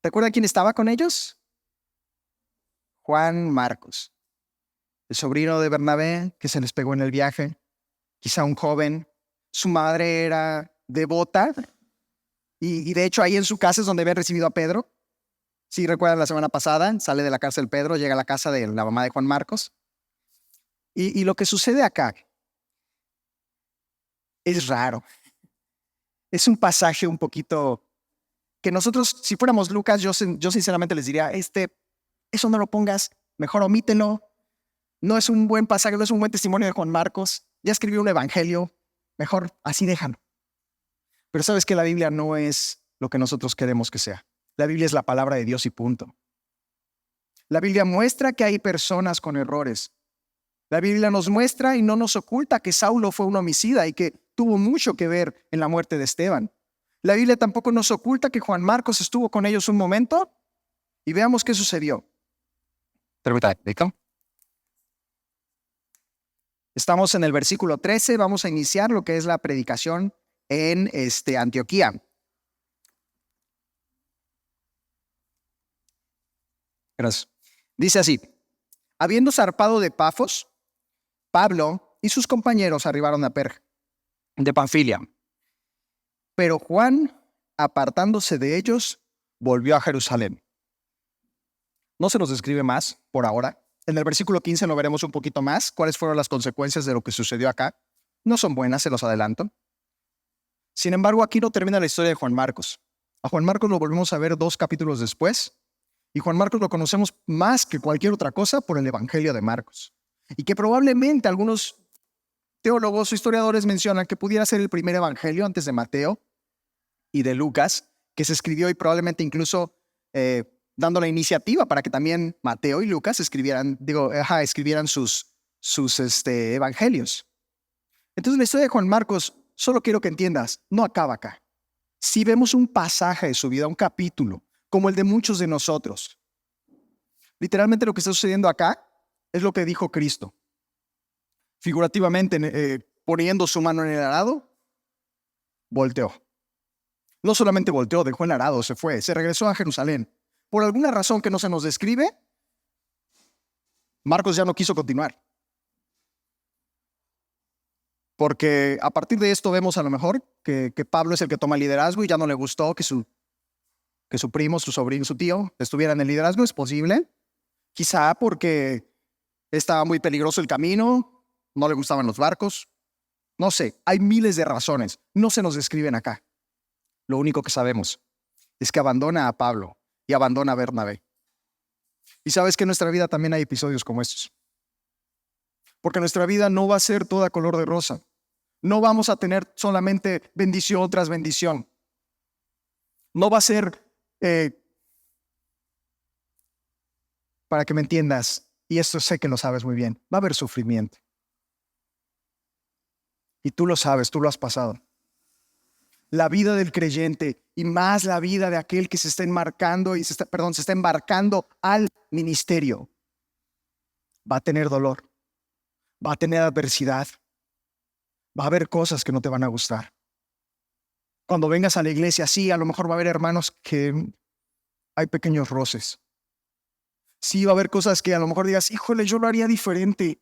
¿recuerda quién estaba con ellos? Juan Marcos, el sobrino de Bernabé que se les pegó en el viaje, quizá un joven. Su madre era devota y de hecho ahí en su casa es donde habían recibido a Pedro. Si recuerdan la semana pasada, sale de la cárcel Pedro, llega a la casa de la mamá de Juan Marcos. Y lo que sucede acá es raro. Es un pasaje un poquito que nosotros, si fuéramos Lucas, yo sinceramente les diría, eso no lo pongas, mejor omítelo. No es un buen pasaje, no es un buen testimonio de Juan Marcos. Ya escribió un evangelio, mejor así déjalo. Pero sabes que la Biblia no es lo que nosotros queremos que sea. La Biblia es la palabra de Dios y punto. La Biblia muestra que hay personas con errores. La Biblia nos muestra y no nos oculta que Saulo fue un homicida y que tuvo mucho que ver en la muerte de Esteban. La Biblia tampoco nos oculta que Juan Marcos estuvo con ellos un momento y veamos qué sucedió. Estamos en el versículo 13, vamos a iniciar lo que es la predicación en Antioquía. Gracias. Dice así: habiendo zarpado de Pafos, Pablo y sus compañeros arribaron a Perga, de Panfilia. Pero Juan, apartándose de ellos, volvió a Jerusalén. No se nos describe más por ahora. En el versículo 15 lo veremos un poquito más. ¿Cuáles fueron las consecuencias de lo que sucedió acá? No son buenas, se los adelanto. Sin embargo, aquí no termina la historia de Juan Marcos. A Juan Marcos lo volvemos a ver 2 capítulos después. Y Juan Marcos lo conocemos más que cualquier otra cosa por el Evangelio de Marcos. Y que probablemente algunos teólogos o historiadores mencionan que pudiera ser el primer evangelio antes de Mateo y de Lucas, que se escribió y probablemente incluso dando la iniciativa para que también Mateo y Lucas escribieran sus evangelios. Entonces la historia de Juan Marcos, solo quiero que entiendas, no acaba acá. Si vemos un pasaje de su vida, un capítulo, como el de muchos de nosotros, literalmente lo que está sucediendo acá es lo que dijo Cristo. Figurativamente, poniendo su mano en el arado, volteó. No solamente volteó, dejó el arado, se fue, se regresó a Jerusalén. Por alguna razón que no se nos describe, Marcos ya no quiso continuar. Porque a partir de esto vemos a lo mejor que Pablo es el que toma el liderazgo y ya no le gustó que su primo, su sobrino, su tío estuviera en el liderazgo. Es posible. Quizá porque estaba muy peligroso el camino, no le gustaban los barcos. No sé, hay miles de razones. No se nos describen acá. Lo único que sabemos es que abandona a Pablo y abandona a Bernabé. Y sabes que en nuestra vida también hay episodios como estos. Porque nuestra vida no va a ser toda color de rosa. No vamos a tener solamente bendición tras bendición. No va a ser, para que me entiendas, y esto sé que lo sabes muy bien, va a haber sufrimiento. Y tú lo sabes, tú lo has pasado. La vida del creyente y más la vida de aquel que se está embarcando al ministerio va a tener dolor, va a tener adversidad, va a haber cosas que no te van a gustar. Cuando vengas a la iglesia, sí, a lo mejor va a haber hermanos que hay pequeños roces. Sí, va a haber cosas que a lo mejor digas, híjole, yo lo haría diferente.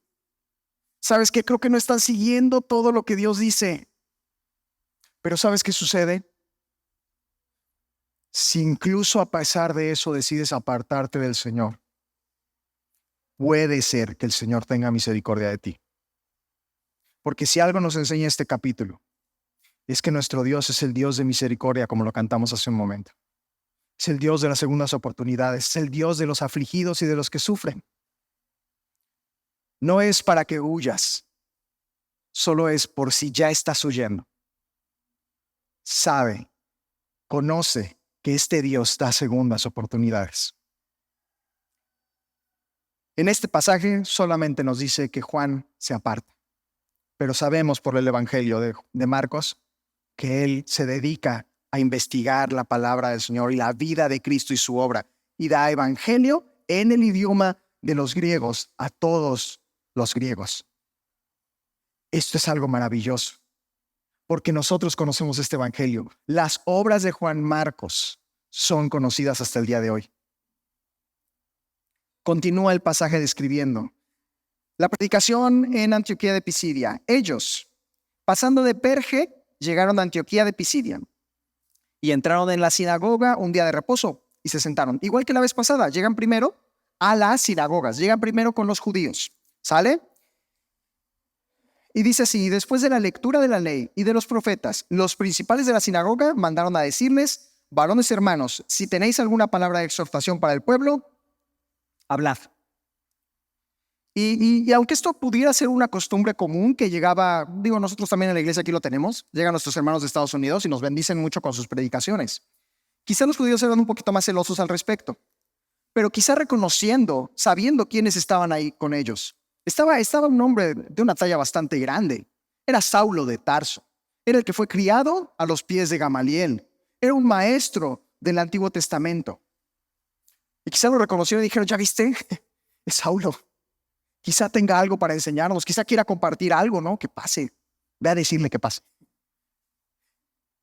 ¿Sabes qué? Creo que no están siguiendo todo lo que Dios dice. Pero ¿sabes qué sucede? Si incluso a pesar de eso decides apartarte del Señor, puede ser que el Señor tenga misericordia de ti. Porque si algo nos enseña este capítulo, es que nuestro Dios es el Dios de misericordia, como lo cantamos hace un momento. Es el Dios de las segundas oportunidades, es el Dios de los afligidos y de los que sufren. No es para que huyas, solo es por si ya estás huyendo. Sabe, conoce que este Dios da segundas oportunidades. En este pasaje solamente nos dice que Juan se aparta, pero sabemos por el Evangelio de Marcos que él se dedica a investigar la palabra del Señor y la vida de Cristo y su obra, y da evangelio en el idioma de los griegos a todos los griegos. Esto es algo maravilloso, porque nosotros conocemos este evangelio. Las obras de Juan Marcos son conocidas hasta el día de hoy. Continúa el pasaje describiendo la predicación en Antioquía de Pisidia. Ellos, pasando de Perge, llegaron a Antioquía de Pisidia y entraron en la sinagoga un día de reposo y se sentaron. Igual que la vez pasada, llegan primero a las sinagogas, llegan primero con los judíos. ¿Sale? Y dice así: después de la lectura de la ley y de los profetas, los principales de la sinagoga mandaron a decirles: varones hermanos, si tenéis alguna palabra de exhortación para el pueblo, hablad. Y aunque esto pudiera ser una costumbre común que llegaba, nosotros también en la iglesia aquí lo tenemos, llegan nuestros hermanos de Estados Unidos y nos bendicen mucho con sus predicaciones. Quizá los judíos eran un poquito más celosos al respecto, pero quizá reconociendo, sabiendo quiénes estaban ahí con ellos. Estaba un hombre de una talla bastante grande. Era Saulo de Tarso. Era el que fue criado a los pies de Gamaliel. Era un maestro del Antiguo Testamento. Y quizá lo reconocieron y dijeron: ¿ya viste? Es Saulo. Quizá tenga algo para enseñarnos, quizá quiera compartir algo, ¿no? Que pase, ve a decirle que pase.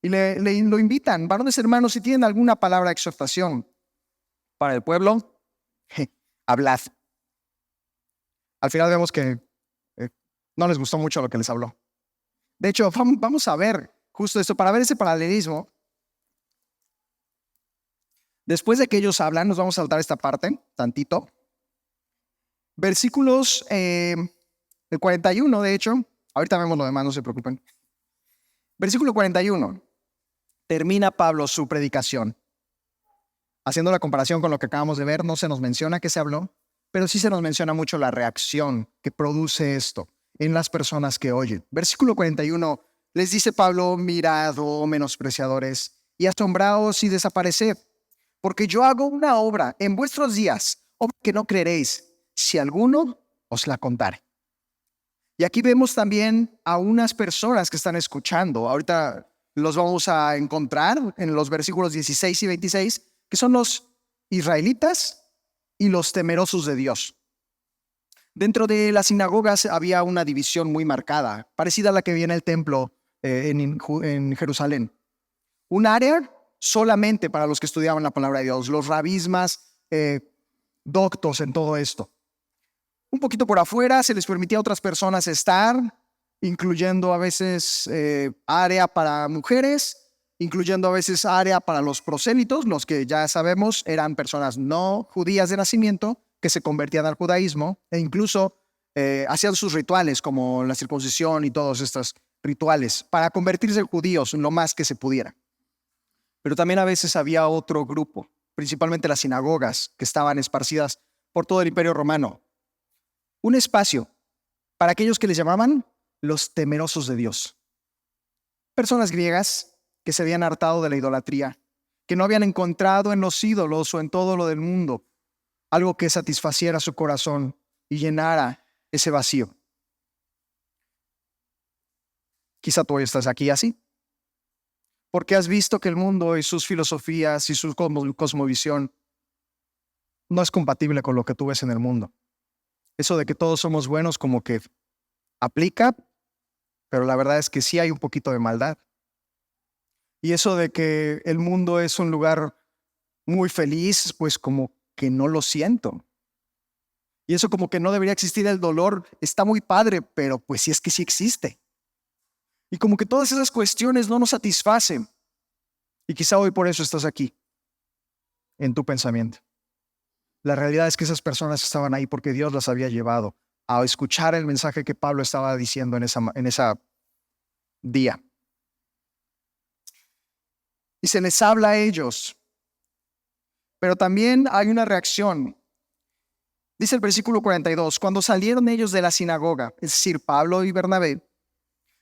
Y lo invitan: varones hermanos, si tienen alguna palabra de exhortación para el pueblo, hablad. Al final vemos que no les gustó mucho lo que les habló. De hecho, vamos a ver justo esto, para ver ese paralelismo. Después de que ellos hablan, nos vamos a saltar esta parte, tantito. Versículos el 41, de hecho. Ahorita vemos lo demás, no se preocupen. Versículo 41. Termina Pablo su predicación. Haciendo la comparación con lo que acabamos de ver, no se nos menciona que se habló, pero sí se nos menciona mucho la reacción que produce esto en las personas que oyen. Versículo 41. Les dice Pablo: mirad, oh menospreciadores, y asombraos y desapareced, porque yo hago una obra en vuestros días, obra que no creeréis, si alguno os la contare. Y aquí vemos también a unas personas que están escuchando. Ahorita los vamos a encontrar en los versículos 16 y 26, que son los israelitas y los temerosos de Dios. Dentro de las sinagogas había una división muy marcada, parecida a la que había en el templo en Jerusalén. Un área solamente para los que estudiaban la palabra de Dios, los rabís más doctos en todo esto. Un poquito por afuera se les permitía a otras personas estar, incluyendo a veces área para mujeres, incluyendo a veces área para los prosélitos, los que ya sabemos eran personas no judías de nacimiento que se convertían al judaísmo e incluso hacían sus rituales como la circuncisión y todos estos rituales para convertirse en judíos lo más que se pudiera. Pero también a veces había otro grupo, principalmente las sinagogas, que estaban esparcidas por todo el Imperio Romano. Un espacio para aquellos que les llamaban los temerosos de Dios. Personas griegas que se habían hartado de la idolatría, que no habían encontrado en los ídolos o en todo lo del mundo algo que satisfaciera su corazón y llenara ese vacío. Quizá tú hoy estás aquí así, porque has visto que el mundo y sus filosofías y su cosmovisión no es compatible con lo que tú ves en el mundo. Eso de que todos somos buenos como que aplica, pero la verdad es que sí hay un poquito de maldad. Y eso de que el mundo es un lugar muy feliz, pues como que no lo siento. Y eso como que no debería existir el dolor, está muy padre, pero pues sí es que sí existe. Y como que todas esas cuestiones no nos satisfacen. Y quizá hoy por eso estás aquí, en tu pensamiento. La realidad es que esas personas estaban ahí porque Dios las había llevado a escuchar el mensaje que Pablo estaba diciendo en esa día. Y se les habla a ellos. Pero también hay una reacción. Dice el versículo 42, cuando salieron ellos de la sinagoga, es decir, Pablo y Bernabé,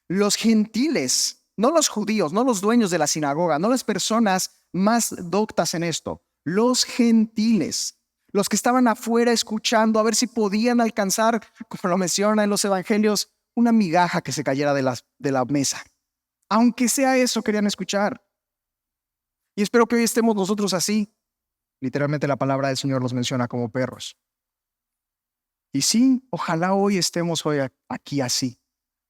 los gentiles, no los judíos, no los dueños de la sinagoga, no las personas más doctas en esto, los gentiles, los que estaban afuera escuchando a ver si podían alcanzar, como lo menciona en los evangelios, una migaja que se cayera de la mesa. Aunque sea eso, querían escuchar. Y espero que hoy estemos nosotros así. Literalmente la palabra del Señor los menciona como perros. Y sí, ojalá hoy estemos aquí así,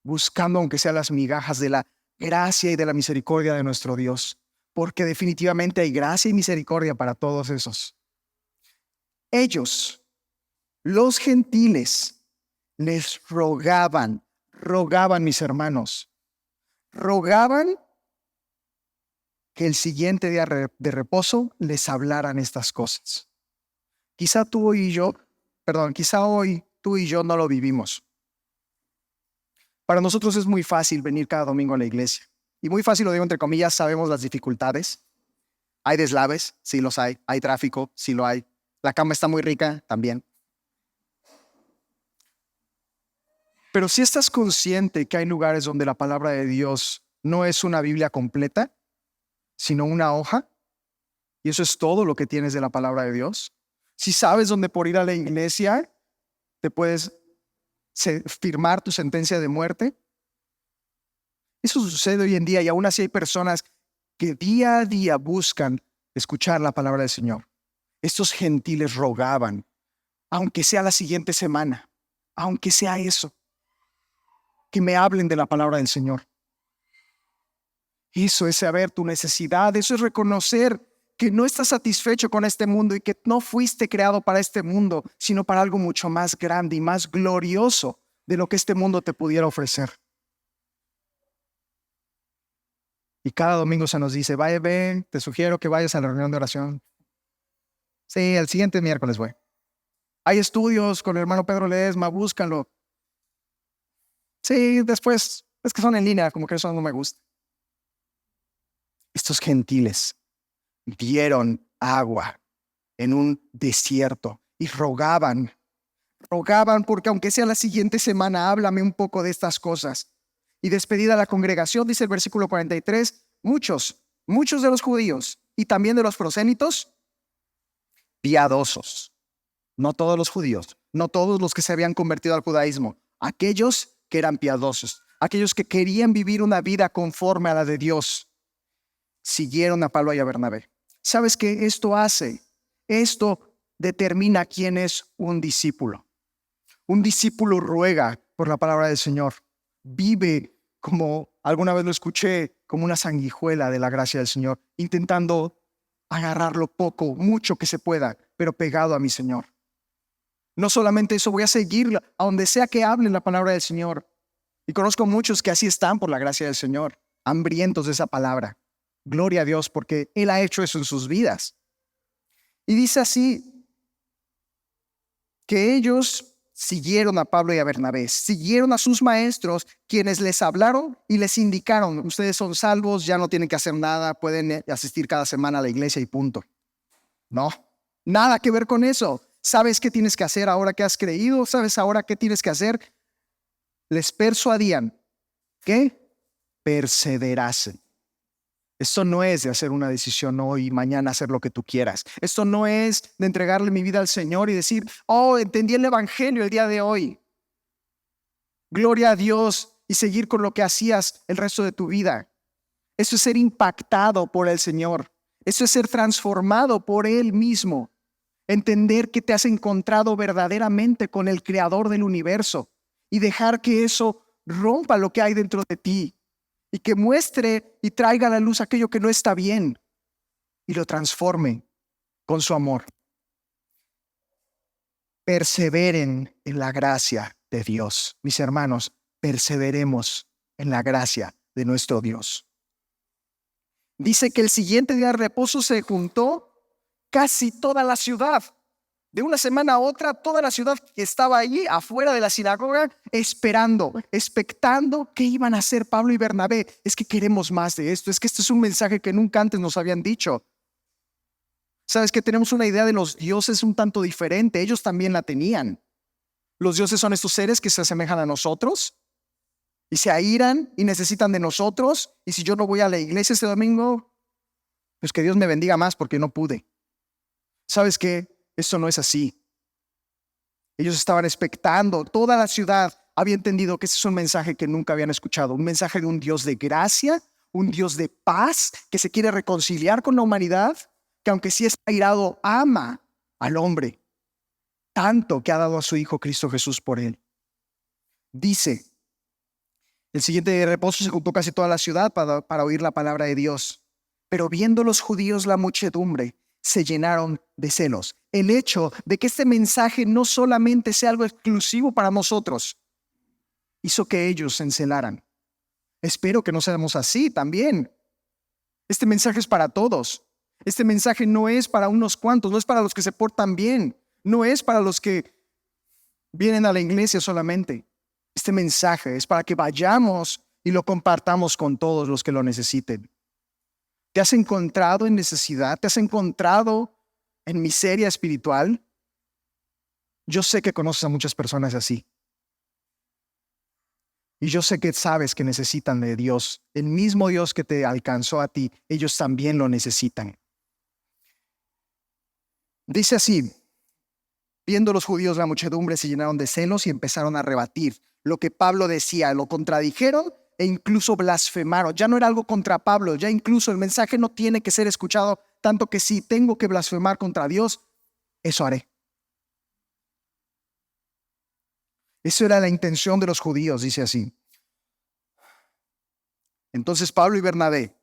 buscando aunque sea las migajas de la gracia y de la misericordia de nuestro Dios, porque definitivamente hay gracia y misericordia para todos esos. Ellos, los gentiles, les rogaban mis hermanos, rogaban que el siguiente día de reposo les hablaran estas cosas. Quizá hoy tú y yo no lo vivimos. Para nosotros es muy fácil venir cada domingo a la iglesia. Y muy fácil, lo digo entre comillas, sabemos las dificultades. Hay deslaves, sí los hay. Hay tráfico, sí lo hay. La cama está muy rica, también. Pero si estás consciente que hay lugares donde la palabra de Dios no es una Biblia completa, sino una hoja, y eso es todo lo que tienes de la palabra de Dios. Si sabes dónde por ir a la iglesia te puedes firmar tu sentencia de muerte. Eso sucede hoy en día y aún así hay personas que día a día buscan escuchar la palabra del Señor. Estos gentiles rogaban, aunque sea la siguiente semana, aunque sea eso, que me hablen de la palabra del Señor. Eso es saber tu necesidad, eso es reconocer que no estás satisfecho con este mundo y que no fuiste creado para este mundo, sino para algo mucho más grande y más glorioso de lo que este mundo te pudiera ofrecer. Y cada domingo se nos dice, vaya, ven, te sugiero que vayas a la reunión de oración. Sí, el siguiente miércoles voy. Hay estudios con el hermano Pedro Ledesma, búscanlo. Sí, después, es que son en línea, como que eso no me gusta. Estos gentiles dieron agua en un desierto y rogaban porque aunque sea la siguiente semana, háblame un poco de estas cosas. Y despedida la congregación, dice el versículo 43, muchos de los judíos y también de los prosélitos piadosos. No todos los judíos, no todos los que se habían convertido al judaísmo, aquellos que eran piadosos, aquellos que querían vivir una vida conforme a la de Dios, siguieron a Pablo y a Bernabé. ¿Sabes qué esto hace? Esto determina quién es un discípulo. Un discípulo ruega por la palabra del Señor. Vive, como alguna vez lo escuché, como una sanguijuela de la gracia del Señor, intentando agarrar lo poco, mucho que se pueda, pero pegado a mi Señor. No solamente eso, voy a seguir a donde sea que hable la palabra del Señor. Y conozco muchos que así están por la gracia del Señor, hambrientos de esa palabra. Gloria a Dios, porque Él ha hecho eso en sus vidas. Y dice así, que ellos siguieron a Pablo y a Bernabé, siguieron a sus maestros, quienes les hablaron y les indicaron: ustedes son salvos, ya no tienen que hacer nada, pueden asistir cada semana a la iglesia y punto. No, nada que ver con eso. ¿Sabes qué tienes que hacer ahora que has creído? ¿Sabes ahora qué tienes que hacer? Les persuadían que perseverasen. Esto no es de hacer una decisión hoy y mañana hacer lo que tú quieras. Esto no es de entregarle mi vida al Señor y decir: oh, entendí el evangelio el día de hoy. Gloria a Dios, y seguir con lo que hacías el resto de tu vida. Eso es ser impactado por el Señor. Eso es ser transformado por Él mismo. Entender que te has encontrado verdaderamente con el Creador del universo y dejar que eso rompa lo que hay dentro de ti y que muestre y traiga a la luz aquello que no está bien y lo transforme con su amor. Perseveren en la gracia de Dios. Mis hermanos, perseveremos en la gracia de nuestro Dios. Dice que el siguiente día de reposo se juntó casi toda la ciudad. De una semana a otra, toda la ciudad estaba allí afuera de la sinagoga esperando, expectando qué iban a hacer Pablo y Bernabé. Es que queremos más de esto. Es que este es un mensaje que nunca antes nos habían dicho. Sabes que tenemos una idea de los dioses un tanto diferente. Ellos también la tenían. Los dioses son estos seres que se asemejan a nosotros y se airan y necesitan de nosotros. Y si yo no voy a la iglesia este domingo, pues que Dios me bendiga más porque no pude. ¿Sabes qué? Esto no es así. Ellos estaban expectando. Toda la ciudad había entendido que ese es un mensaje que nunca habían escuchado. Un mensaje de un Dios de gracia, un Dios de paz que se quiere reconciliar con la humanidad, que aunque sí es airado, ama al hombre tanto que ha dado a su Hijo Cristo Jesús por él. Dice, el siguiente día de reposo se juntó casi toda la ciudad para oír la palabra de Dios. Pero viendo los judíos la muchedumbre, se llenaron de celos. El hecho de que este mensaje no solamente sea algo exclusivo para nosotros, hizo que ellos se encelaran. Espero que no seamos así también. Este mensaje es para todos. Este mensaje no es para unos cuantos, no es para los que se portan bien, no es para los que vienen a la iglesia solamente. Este mensaje es para que vayamos y lo compartamos con todos los que lo necesiten. ¿Te has encontrado en necesidad? ¿Te has encontrado en miseria espiritual? Yo sé que conoces a muchas personas así. Y yo sé que sabes que necesitan de Dios. El mismo Dios que te alcanzó a ti, ellos también lo necesitan. Dice así: viendo los judíos la muchedumbre, se llenaron de celos y empezaron a rebatir lo que Pablo decía. Lo contradijeron e incluso blasfemaron. Ya no era algo contra Pablo, ya incluso el mensaje no tiene que ser escuchado, tanto que si tengo que blasfemar contra Dios, eso haré. Eso era la intención de los judíos, dice así. Entonces Pablo y Bernabé,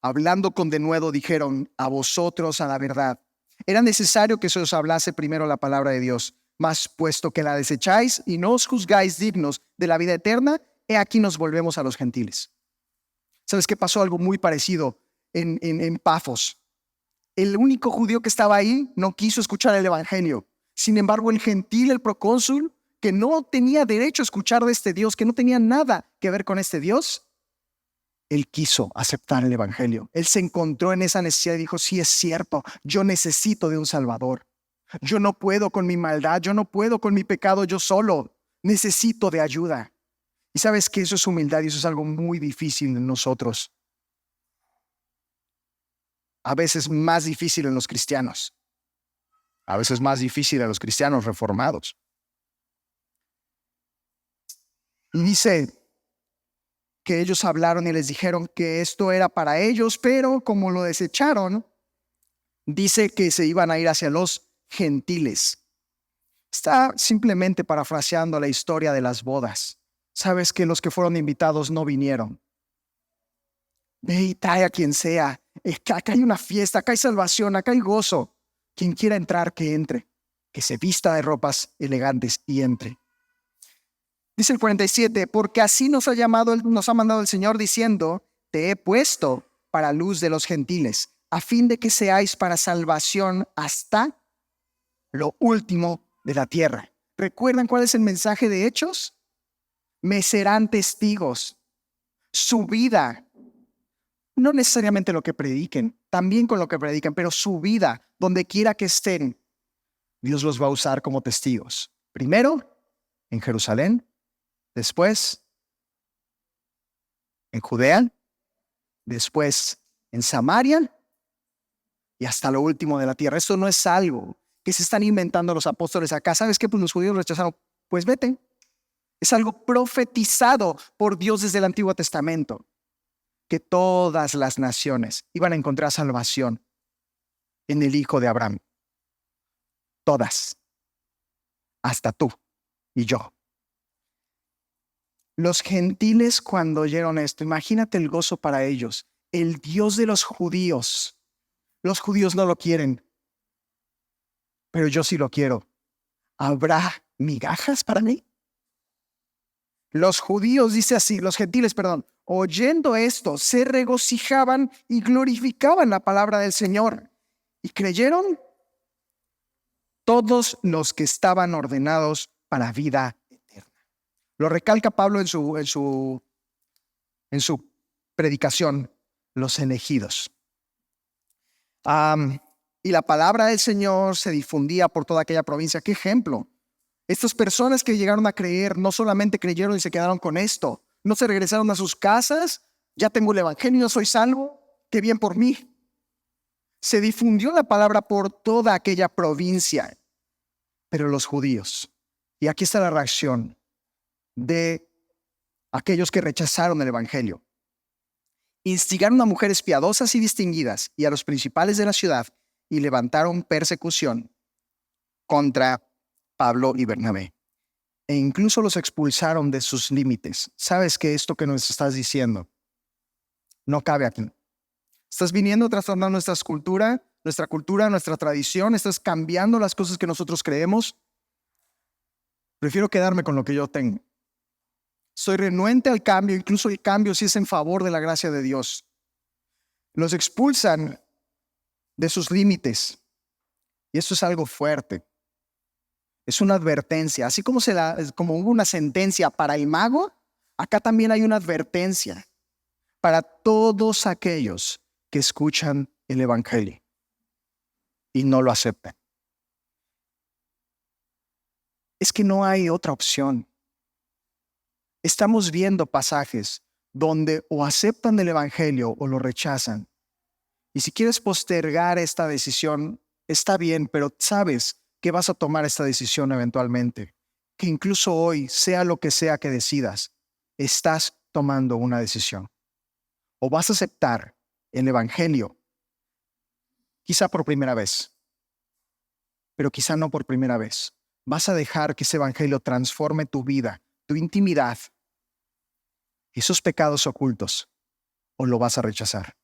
hablando con denuedo, dijeron: a vosotros a la verdad. Era necesario que se os hablase primero la palabra de Dios, mas puesto que la desecháis y no os juzgáis dignos de la vida eterna, he aquí nos volvemos a los gentiles. ¿Sabes qué pasó? Algo muy parecido en Pafos. El único judío que estaba ahí no quiso escuchar el evangelio. Sin embargo, el gentil, el procónsul, que no tenía derecho a escuchar de este Dios, que no tenía nada que ver con este Dios, él quiso aceptar el evangelio. Él se encontró en esa necesidad y dijo: sí, es cierto, yo necesito de un Salvador. Yo no puedo con mi maldad, yo no puedo con mi pecado yo solo. Necesito de ayuda. Y sabes que eso es humildad y eso es algo muy difícil en nosotros. A veces más difícil en los cristianos. A veces más difícil a los cristianos reformados. Y dice que ellos hablaron y les dijeron que esto era para ellos, pero como lo desecharon, dice que se iban a ir hacia los gentiles. Está simplemente parafraseando la historia de las bodas. Sabes que los que fueron invitados no vinieron. Ve y trae a quien sea. Acá hay una fiesta, acá hay salvación, acá hay gozo. Quien quiera entrar, que entre. Que se vista de ropas elegantes y entre. Dice el 47, porque así nos ha mandado el Señor diciendo, te he puesto para luz de los gentiles, a fin de que seáis para salvación hasta lo último de la tierra. ¿Recuerdan cuál es el mensaje de Hechos? Me serán testigos. Su vida, no necesariamente lo que prediquen, también con lo que prediquen, pero su vida, donde quiera que estén, Dios los va a usar como testigos. Primero, en Jerusalén. Después, en Judea, después en Samaria y hasta lo último de la tierra. Esto no es algo que se están inventando los apóstoles acá. ¿Sabes qué? Pues los judíos rechazaron. Pues vete. Es algo profetizado por Dios desde el Antiguo Testamento, que todas las naciones iban a encontrar salvación en el Hijo de Abraham. Todas. Hasta tú y yo. Los gentiles cuando oyeron esto, imagínate el gozo para ellos. El Dios de los judíos no lo quieren, pero yo sí lo quiero. ¿Habrá migajas para mí? Los judíos, dice así, los gentiles, perdón, oyendo esto, se regocijaban y glorificaban la palabra del Señor. ¿Y creyeron? Todos los que estaban ordenados para vida eterna. Lo recalca Pablo en su predicación, los elegidos. Y la palabra del Señor se difundía por toda aquella provincia. ¿Qué ejemplo? Estas personas que llegaron a creer, no solamente creyeron y se quedaron con esto, no se regresaron a sus casas, ya tengo el evangelio, soy salvo, qué bien por mí. Se difundió la palabra por toda aquella provincia, pero los judíos, y aquí está la reacción de aquellos que rechazaron el evangelio, instigaron a mujeres piadosas y distinguidas y a los principales de la ciudad y levantaron persecución contra Pablo y Bernabé. E incluso los expulsaron de sus límites. ¿Sabes que esto que nos estás diciendo no cabe aquí? Estás viniendo a trastornar nuestra cultura, nuestra tradición. Estás cambiando las cosas que nosotros creemos. Prefiero quedarme con lo que yo tengo. Soy renuente al cambio, incluso el cambio si es en favor de la gracia de Dios. Los expulsan de sus límites. Y esto es algo fuerte. Es una advertencia. Así como hubo una sentencia para el mago, acá también hay una advertencia para todos aquellos que escuchan el evangelio y no lo aceptan. Es que no hay otra opción. Estamos viendo pasajes donde o aceptan el evangelio o lo rechazan. Y si quieres postergar esta decisión, está bien, pero sabes que vas a tomar esta decisión eventualmente. Que incluso hoy, sea lo que sea que decidas, estás tomando una decisión. O vas a aceptar el evangelio, quizá por primera vez, pero quizá no por primera vez. Vas a dejar que ese evangelio transforme tu vida, tu intimidad, esos pecados ocultos, o lo vas a rechazar.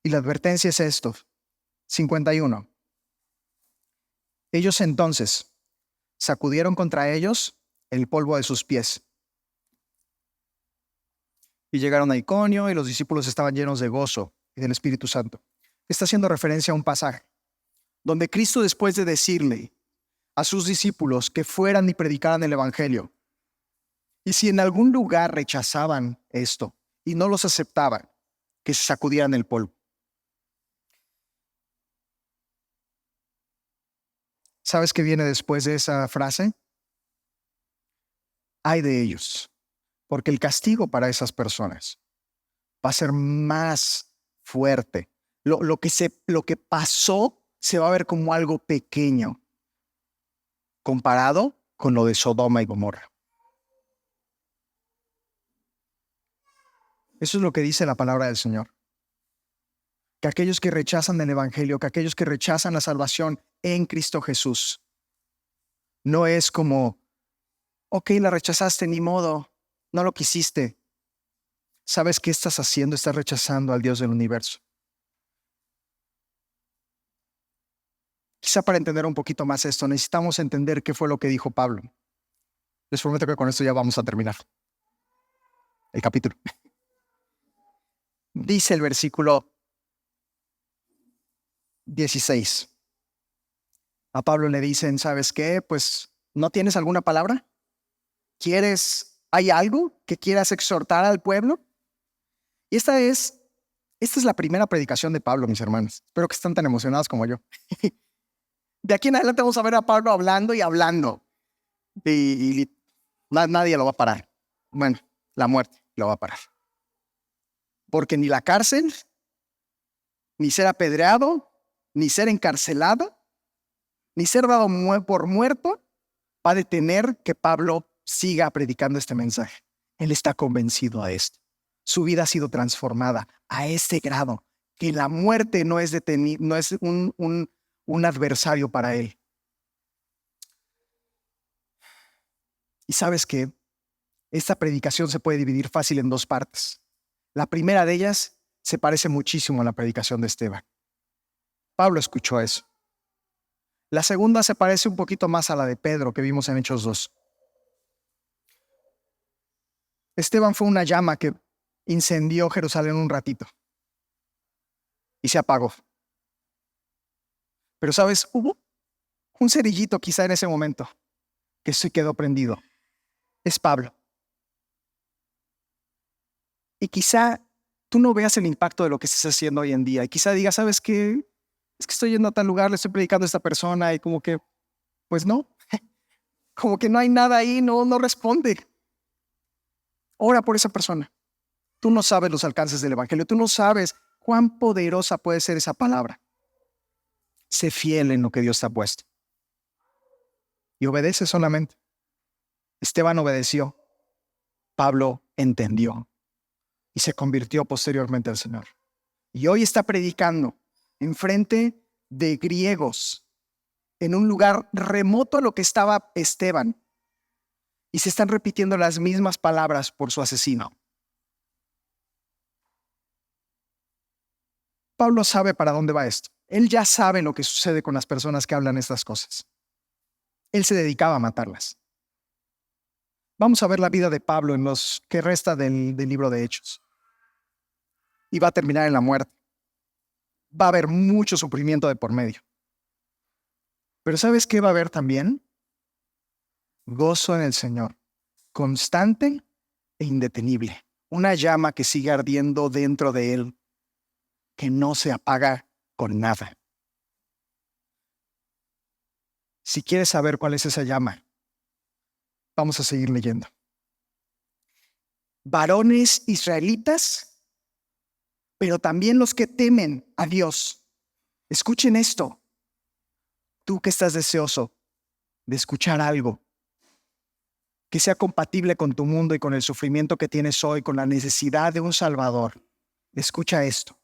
Y la advertencia es esto, 51. Ellos entonces sacudieron contra ellos el polvo de sus pies. Y llegaron a Iconio y los discípulos estaban llenos de gozo y del Espíritu Santo. Está haciendo referencia a un pasaje donde Cristo, después de decirle a sus discípulos que fueran y predicaran el evangelio, y si en algún lugar rechazaban esto y no los aceptaban, que se sacudieran el polvo. ¿Sabes qué viene después de esa frase? Ay de ellos, porque el castigo para esas personas va a ser más fuerte, lo que pasó se va a ver como algo pequeño comparado con lo de Sodoma y Gomorra. Eso es lo que dice la palabra del Señor. Que aquellos que rechazan el Evangelio, que aquellos que rechazan la salvación en Cristo Jesús, no es como, ok, la rechazaste, ni modo, no lo quisiste. ¿Sabes qué estás haciendo? Estás rechazando al Dios del universo. Quizá para entender un poquito más esto, necesitamos entender qué fue lo que dijo Pablo. Les prometo que con esto ya vamos a terminar el capítulo. Dice el versículo 16. A Pablo le dicen, ¿sabes qué? Pues, ¿no tienes alguna palabra? ¿Hay algo que quieras exhortar al pueblo? Y esta es la primera predicación de Pablo, mis hermanos. Espero que estén tan emocionados como yo. De aquí en adelante vamos a ver a Pablo hablando y hablando. Y nadie lo va a parar. Bueno, la muerte lo va a parar. Porque ni la cárcel, ni ser apedreado, ni ser encarcelado, ni ser dado por muerto, va a detener que Pablo siga predicando este mensaje. Él está convencido a esto. Su vida ha sido transformada a este grado que la muerte no es un adversario para él. Y sabes que esta predicación se puede dividir fácil en dos partes. La primera de ellas se parece muchísimo a la predicación de Esteban. Pablo escuchó eso. La segunda se parece un poquito más a la de Pedro que vimos en Hechos 2. Esteban fue una llama que incendió Jerusalén un ratito y se apagó. Pero sabes, hubo un cerillito quizá en ese momento que se quedó prendido. Es Pablo. Y quizá tú no veas el impacto de lo que estás haciendo hoy en día. Y quizá digas, ¿sabes qué? Es que estoy yendo a tal lugar, le estoy predicando a esta persona y como que, pues no. Como que no hay nada ahí, no responde. Ora por esa persona. Tú no sabes los alcances del Evangelio. Tú no sabes cuán poderosa puede ser esa palabra. Sé fiel en lo que Dios te ha puesto. Y obedece solamente. Esteban obedeció. Pablo entendió. Y se convirtió posteriormente al Señor. Y hoy está predicando enfrente de griegos en un lugar remoto a lo que estaba Esteban. Y se están repitiendo las mismas palabras por su asesino. Pablo sabe para dónde va esto. Él ya sabe lo que sucede con las personas que hablan estas cosas. Él se dedicaba a matarlas. Vamos a ver la vida de Pablo en los que resta del libro de Hechos. Y va a terminar en la muerte. Va a haber mucho sufrimiento de por medio. Pero ¿sabes qué va a haber también? Gozo en el Señor, constante e indetenible. Una llama que sigue ardiendo dentro de él, que no se apaga con nada. Si quieres saber cuál es esa llama, vamos a seguir leyendo. Varones israelitas, pero también los que temen a Dios. Escuchen esto. Tú que estás deseoso de escuchar algo que sea compatible con tu mundo y con el sufrimiento que tienes hoy, con la necesidad de un Salvador, escucha esto.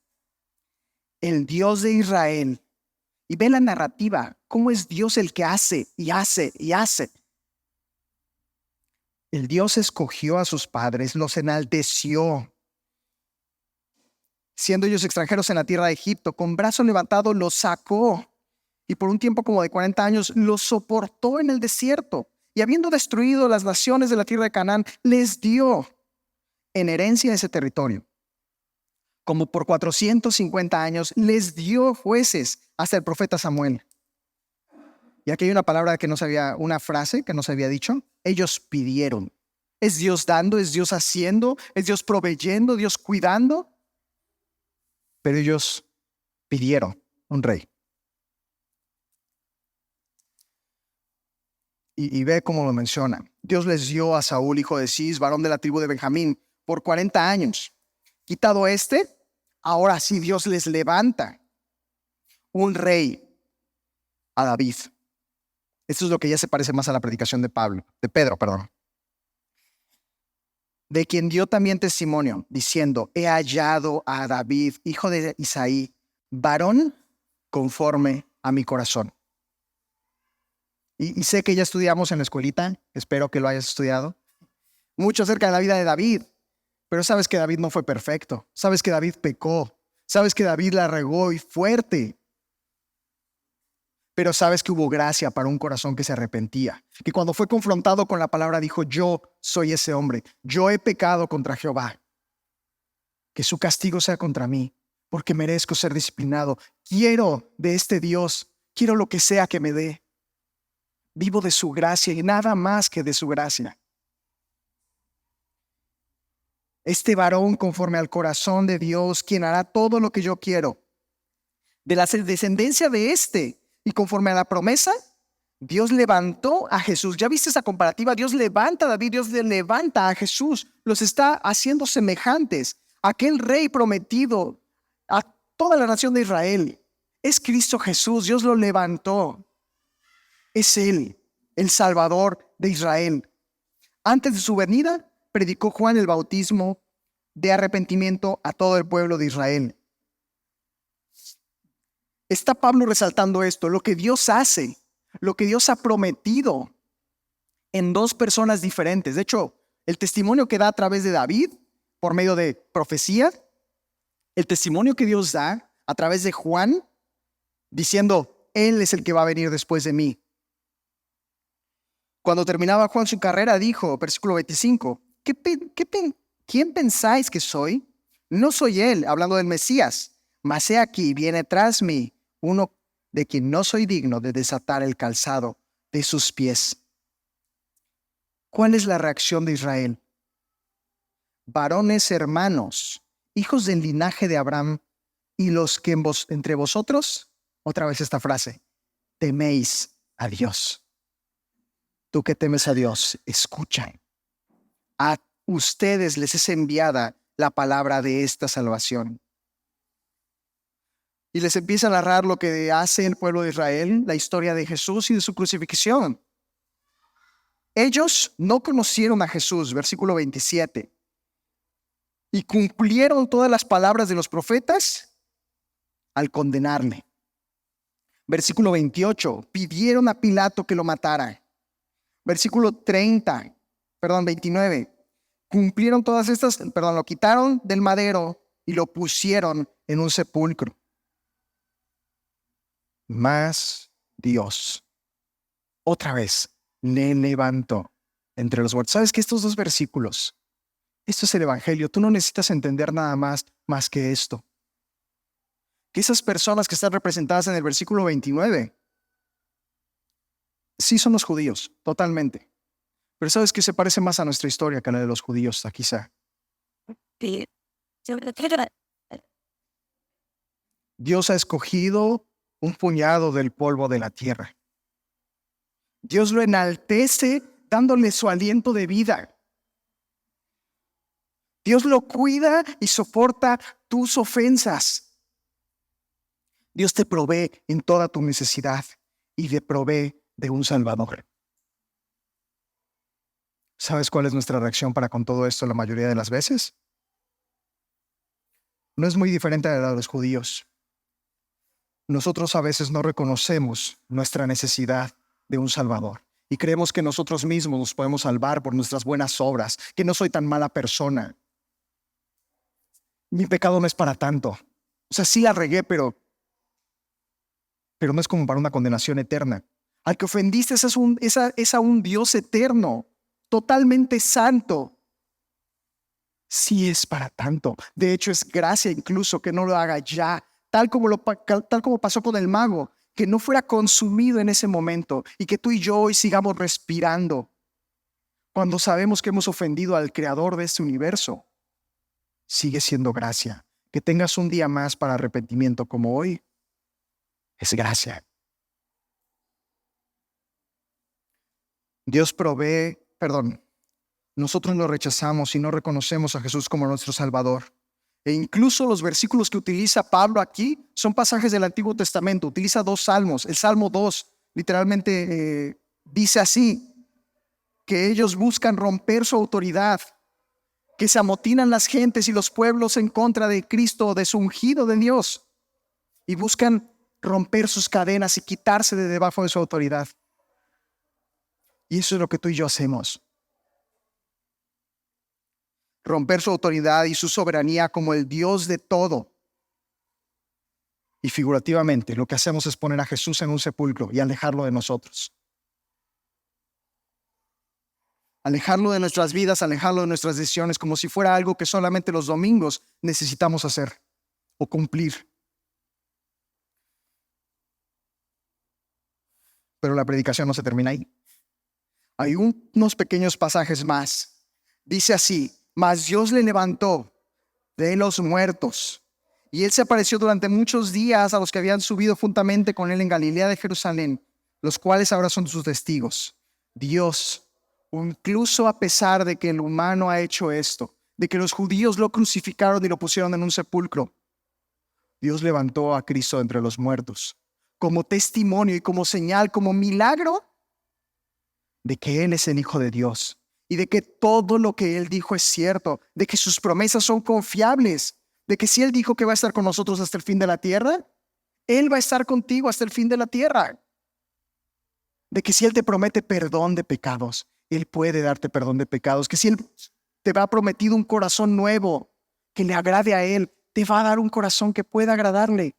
El Dios de Israel, y ve la narrativa, cómo es Dios el que hace y hace y hace. El Dios escogió a sus padres, los enalteció. Siendo ellos extranjeros en la tierra de Egipto, con brazo levantado los sacó. Y por un tiempo como de 40 años los soportó en el desierto. Y habiendo destruido las naciones de la tierra de Canaán, les dio en herencia ese territorio. Como por 450 años les dio jueces hasta el profeta Samuel. Y aquí hay una palabra que no se había, una frase que no se había dicho. Ellos pidieron. Es Dios dando, es Dios haciendo, es Dios proveyendo, Dios cuidando. Pero ellos pidieron un rey. Y ve cómo lo menciona. Dios les dio a Saúl, hijo de Cis, varón de la tribu de Benjamín, por 40 años. Quitado Ahora sí Dios les levanta un rey a David. Esto es lo que ya se parece más a la predicación de Pedro, perdón. De quien dio también testimonio, diciendo, he hallado a David, hijo de Isaí, varón conforme a mi corazón. Y sé que ya estudiamos en la escuelita, espero que lo hayas estudiado, mucho acerca de la vida de David, pero sabes que David no fue perfecto, sabes que David pecó, sabes que David la regó y fuerte, pero sabes que hubo gracia para un corazón que se arrepentía, que cuando fue confrontado con la palabra dijo, yo soy ese hombre, yo he pecado contra Jehová, que su castigo sea contra mí, porque merezco ser disciplinado, quiero de este Dios, quiero lo que sea que me dé. Vivo de su gracia y nada más que de su gracia. Este varón conforme al corazón de Dios, quien hará todo lo que yo quiero. De la descendencia de este y conforme a la promesa, Dios levantó a Jesús. ¿Ya viste esa comparativa? Dios levanta a David, Dios le levanta a Jesús. Los está haciendo semejantes. Aquel rey prometido a toda la nación de Israel es Cristo Jesús. Dios lo levantó. Es Él, el Salvador de Israel. Antes de su venida, predicó Juan el bautismo de arrepentimiento a todo el pueblo de Israel. Está Pablo resaltando esto, lo que Dios hace, lo que Dios ha prometido en dos personas diferentes. De hecho, el testimonio que da a través de David, por medio de profecía, el testimonio que Dios da a través de Juan, diciendo, Él es el que va a venir después de mí. Cuando terminaba Juan su carrera, dijo, versículo 25, ¿quién pensáis que soy? No soy él, hablando del Mesías, mas he aquí, viene tras mí uno de quien no soy digno de desatar el calzado de sus pies. ¿Cuál es la reacción de Israel? Varones hermanos, hijos del linaje de Abraham, y los que entre vosotros, otra vez esta frase, teméis a Dios. Tú que temes a Dios, escucha. A ustedes les es enviada la palabra de esta salvación. Y les empieza a narrar lo que hace el pueblo de Israel, la historia de Jesús y de su crucifixión. Ellos no conocieron a Jesús, versículo 27, y cumplieron todas las palabras de los profetas al condenarle. Versículo 28, pidieron a Pilato que lo matara. Versículo 29, cumplieron todas estas, lo quitaron del madero y lo pusieron en un sepulcro. Mas Dios, otra vez, le levantó entre los muertos. ¿Sabes que estos dos versículos, esto es el Evangelio, tú no necesitas entender nada más que esto? Que esas personas que están representadas en el versículo 29, sí son los judíos, totalmente. Pero ¿sabes qué se parece más a nuestra historia que a la de los judíos, quizá? Dios ha escogido un puñado del polvo de la tierra. Dios lo enaltece dándole su aliento de vida. Dios lo cuida y soporta tus ofensas. Dios te provee en toda tu necesidad y te provee de un Salvador. ¿Sabes cuál es nuestra reacción para con todo esto la mayoría de las veces? No es muy diferente a la de los judíos. Nosotros a veces no reconocemos nuestra necesidad de un Salvador y creemos que nosotros mismos nos podemos salvar por nuestras buenas obras, que no soy tan mala persona. Mi pecado no es para tanto. O sea, sí la regué, pero no es como para una condenación eterna. Al que ofendiste es a un Dios eterno, totalmente santo. Sí es para tanto. De hecho, es gracia incluso que no lo haga ya, tal como pasó con el mago, que no fuera consumido en ese momento y que tú y yo hoy sigamos respirando cuando sabemos que hemos ofendido al creador de este universo. Sigue siendo gracia. Que tengas un día más para arrepentimiento como hoy es gracia. Nosotros lo rechazamos y no reconocemos a Jesús como nuestro Salvador. E incluso los versículos que utiliza Pablo aquí son pasajes del Antiguo Testamento. Utiliza 2 salmos. El Salmo 2 literalmente dice así, que ellos buscan romper su autoridad, que se amotinan las gentes y los pueblos en contra de Cristo, de su ungido de Dios, y buscan romper sus cadenas y quitarse de debajo de su autoridad. Y eso es lo que tú y yo hacemos. Romper su autoridad y su soberanía como el Dios de todo. Y figurativamente lo que hacemos es poner a Jesús en un sepulcro y alejarlo de nosotros. Alejarlo de nuestras vidas, alejarlo de nuestras decisiones, como si fuera algo que solamente los domingos necesitamos hacer o cumplir. Pero la predicación no se termina ahí. Hay unos pequeños pasajes más. Dice así, mas Dios le levantó de los muertos, y él se apareció durante muchos días a los que habían subido juntamente con él en Galilea de Jerusalén, los cuales ahora son sus testigos. Dios, incluso a pesar de que el humano ha hecho esto, de que los judíos lo crucificaron y lo pusieron en un sepulcro, Dios levantó a Cristo entre los muertos, como testimonio y como señal, como milagro de que Él es el Hijo de Dios y de que todo lo que Él dijo es cierto, de que sus promesas son confiables, de que si Él dijo que va a estar con nosotros hasta el fin de la tierra, Él va a estar contigo hasta el fin de la tierra. De que si Él te promete perdón de pecados, Él puede darte perdón de pecados. Que si Él te ha prometido un corazón nuevo que le agrade a Él, te va a dar un corazón que pueda agradarle.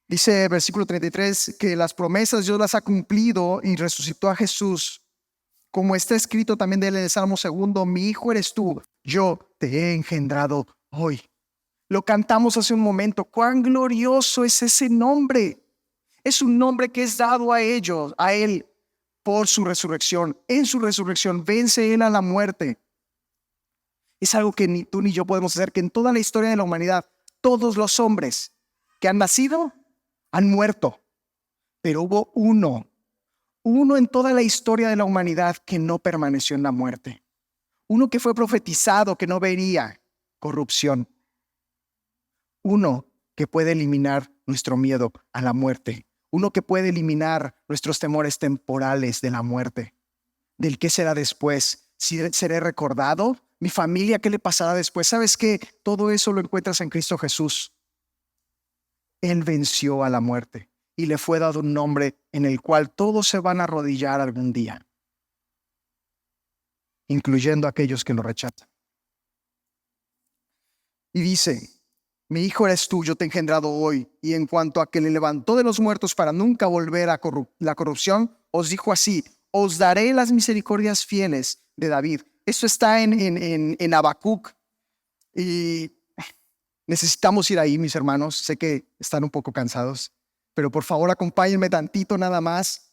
Dice el versículo 33 que las promesas Dios las ha cumplido y resucitó a Jesús. Como está escrito también de él en el Salmo 2, mi hijo eres tú, yo te he engendrado hoy. Lo cantamos hace un momento. Cuán glorioso es ese nombre. Es un nombre que es dado a ellos, a Él, por su resurrección. En su resurrección vence Él a la muerte. Es algo que ni tú ni yo podemos hacer, que en toda la historia de la humanidad, todos los hombres que han nacido han muerto. Pero hubo uno en toda la historia de la humanidad que no permaneció en la muerte. Uno que fue profetizado, que no vería corrupción. Uno que puede eliminar nuestro miedo a la muerte. Uno que puede eliminar nuestros temores temporales de la muerte. Del qué será después. Si seré recordado, mi familia, ¿qué le pasará después? ¿Sabes qué? Todo eso lo encuentras en Cristo Jesús. Él venció a la muerte y le fue dado un nombre en el cual todos se van a arrodillar algún día, incluyendo aquellos que lo rechazan. Y dice, mi hijo eres tú, yo te he engendrado hoy. Y en cuanto a que le levantó de los muertos para nunca volver a la corrupción, os dijo así, os daré las misericordias fieles de David. Esto está en Habacuc. Y necesitamos ir ahí, mis hermanos. Sé que están un poco cansados, pero por favor acompáñenme tantito nada más.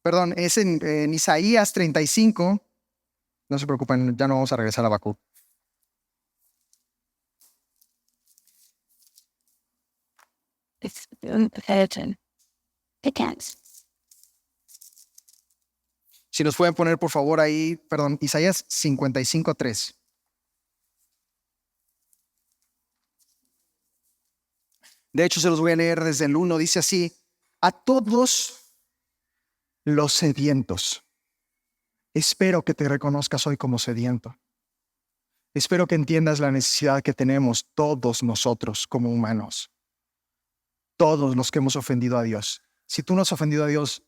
Perdón, es en Isaías 35. No se preocupen, ya no vamos a regresar a Habacuc. Si nos pueden poner por favor ahí, perdón, Isaías 55:3. De hecho, se los voy a leer desde el 1. Dice así, a todos los sedientos, espero que te reconozcas hoy como sediento. Espero que entiendas la necesidad que tenemos todos nosotros como humanos. Todos los que hemos ofendido a Dios. Si tú no has ofendido a Dios,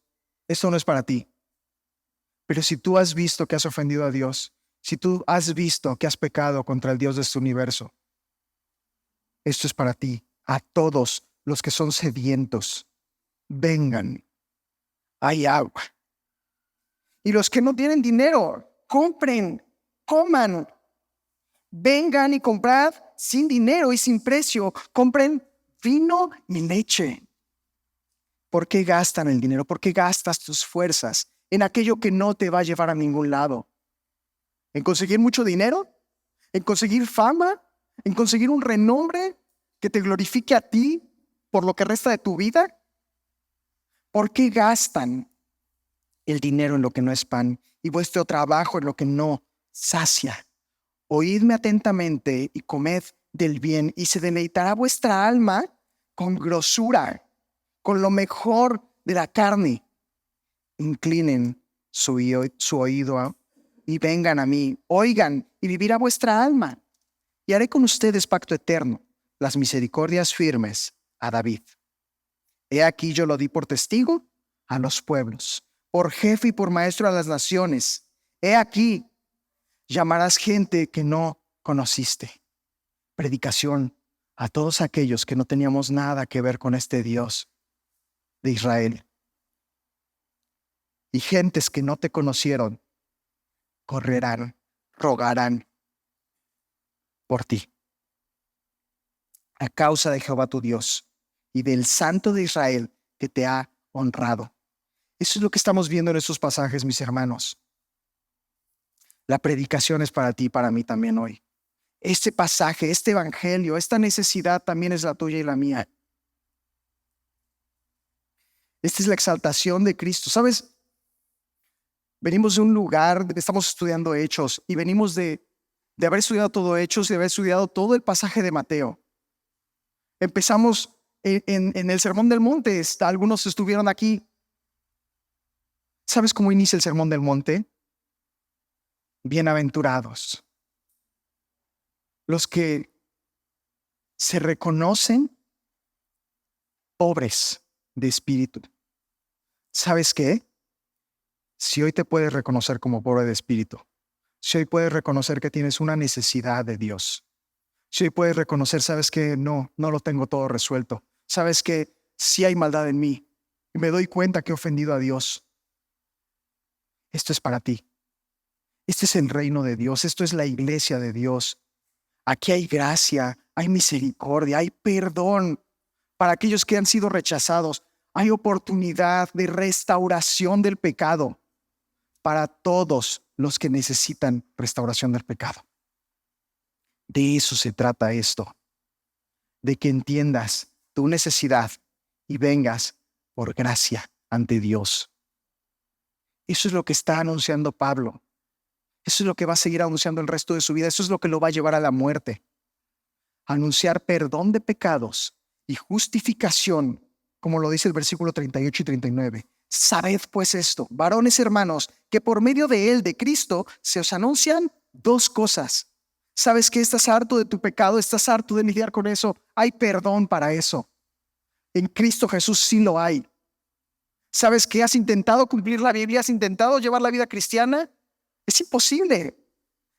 esto no es para ti. Pero si tú has visto que has ofendido a Dios, si tú has visto que has pecado contra el Dios de este universo, esto es para ti. A todos los que son sedientos, vengan, hay agua. Y los que no tienen dinero, compren, coman. Vengan y comprad sin dinero y sin precio. Compren vino y leche. ¿Por qué gastan el dinero? ¿Por qué gastas tus fuerzas en aquello que no te va a llevar a ningún lado? ¿En conseguir mucho dinero? ¿En conseguir fama? ¿En conseguir un renombre que te glorifique a ti por lo que resta de tu vida? ¿Por qué gastan el dinero en lo que no es pan y vuestro trabajo en lo que no sacia? Oídme atentamente y comed del bien, y se deleitará vuestra alma con grosura, con lo mejor de la carne. Inclinen su oído y vengan a mí, oigan y vivirá vuestra alma. Y haré con ustedes pacto eterno, las misericordias firmes a David. He aquí yo lo di por testigo a los pueblos, por jefe y por maestro a las naciones. He aquí, llamarás gente que no conociste. Predicación a todos aquellos que no teníamos nada que ver con este Dios de Israel. Y gentes que no te conocieron correrán, rogarán por ti, a causa de Jehová tu Dios y del Santo de Israel que te ha honrado. Eso es lo que estamos viendo en estos pasajes, mis hermanos. La predicación es para ti y para mí también hoy. Este pasaje, este evangelio, esta necesidad también es la tuya y la mía. Esta es la exaltación de Cristo. ¿Sabes? Venimos de un lugar, estamos estudiando Hechos y venimos de haber estudiado todo Hechos y de haber estudiado todo el pasaje de Mateo. Empezamos en el Sermón del Monte. Algunos estuvieron aquí. ¿Sabes cómo inicia el Sermón del Monte? Bienaventurados los que se reconocen pobres de espíritu. ¿Sabes qué? Si hoy te puedes reconocer como pobre de espíritu, si hoy puedes reconocer que tienes una necesidad de Dios, si hoy puedes reconocer, sabes que no lo tengo todo resuelto, sabes que sí hay maldad en mí y me doy cuenta que he ofendido a Dios, esto es para ti. Este es el reino de Dios, esto es la iglesia de Dios. Aquí hay gracia, hay misericordia, hay perdón para aquellos que han sido rechazados. Hay oportunidad de restauración del pecado para todos los que necesitan restauración del pecado. De eso se trata esto, de que entiendas tu necesidad y vengas por gracia ante Dios. Eso es lo que está anunciando Pablo. Eso es lo que va a seguir anunciando el resto de su vida. Eso es lo que lo va a llevar a la muerte. Anunciar perdón de pecados y justificación, como lo dice el versículo 38 y 39. Sabed pues esto, varones hermanos, que por medio de él, de Cristo, se os anuncian dos cosas. ¿Sabes que estás harto de tu pecado? ¿Estás harto de lidiar con eso? Hay perdón para eso. En Cristo Jesús sí lo hay. ¿Sabes que has intentado cumplir la Biblia? ¿Has intentado llevar la vida cristiana? Es imposible.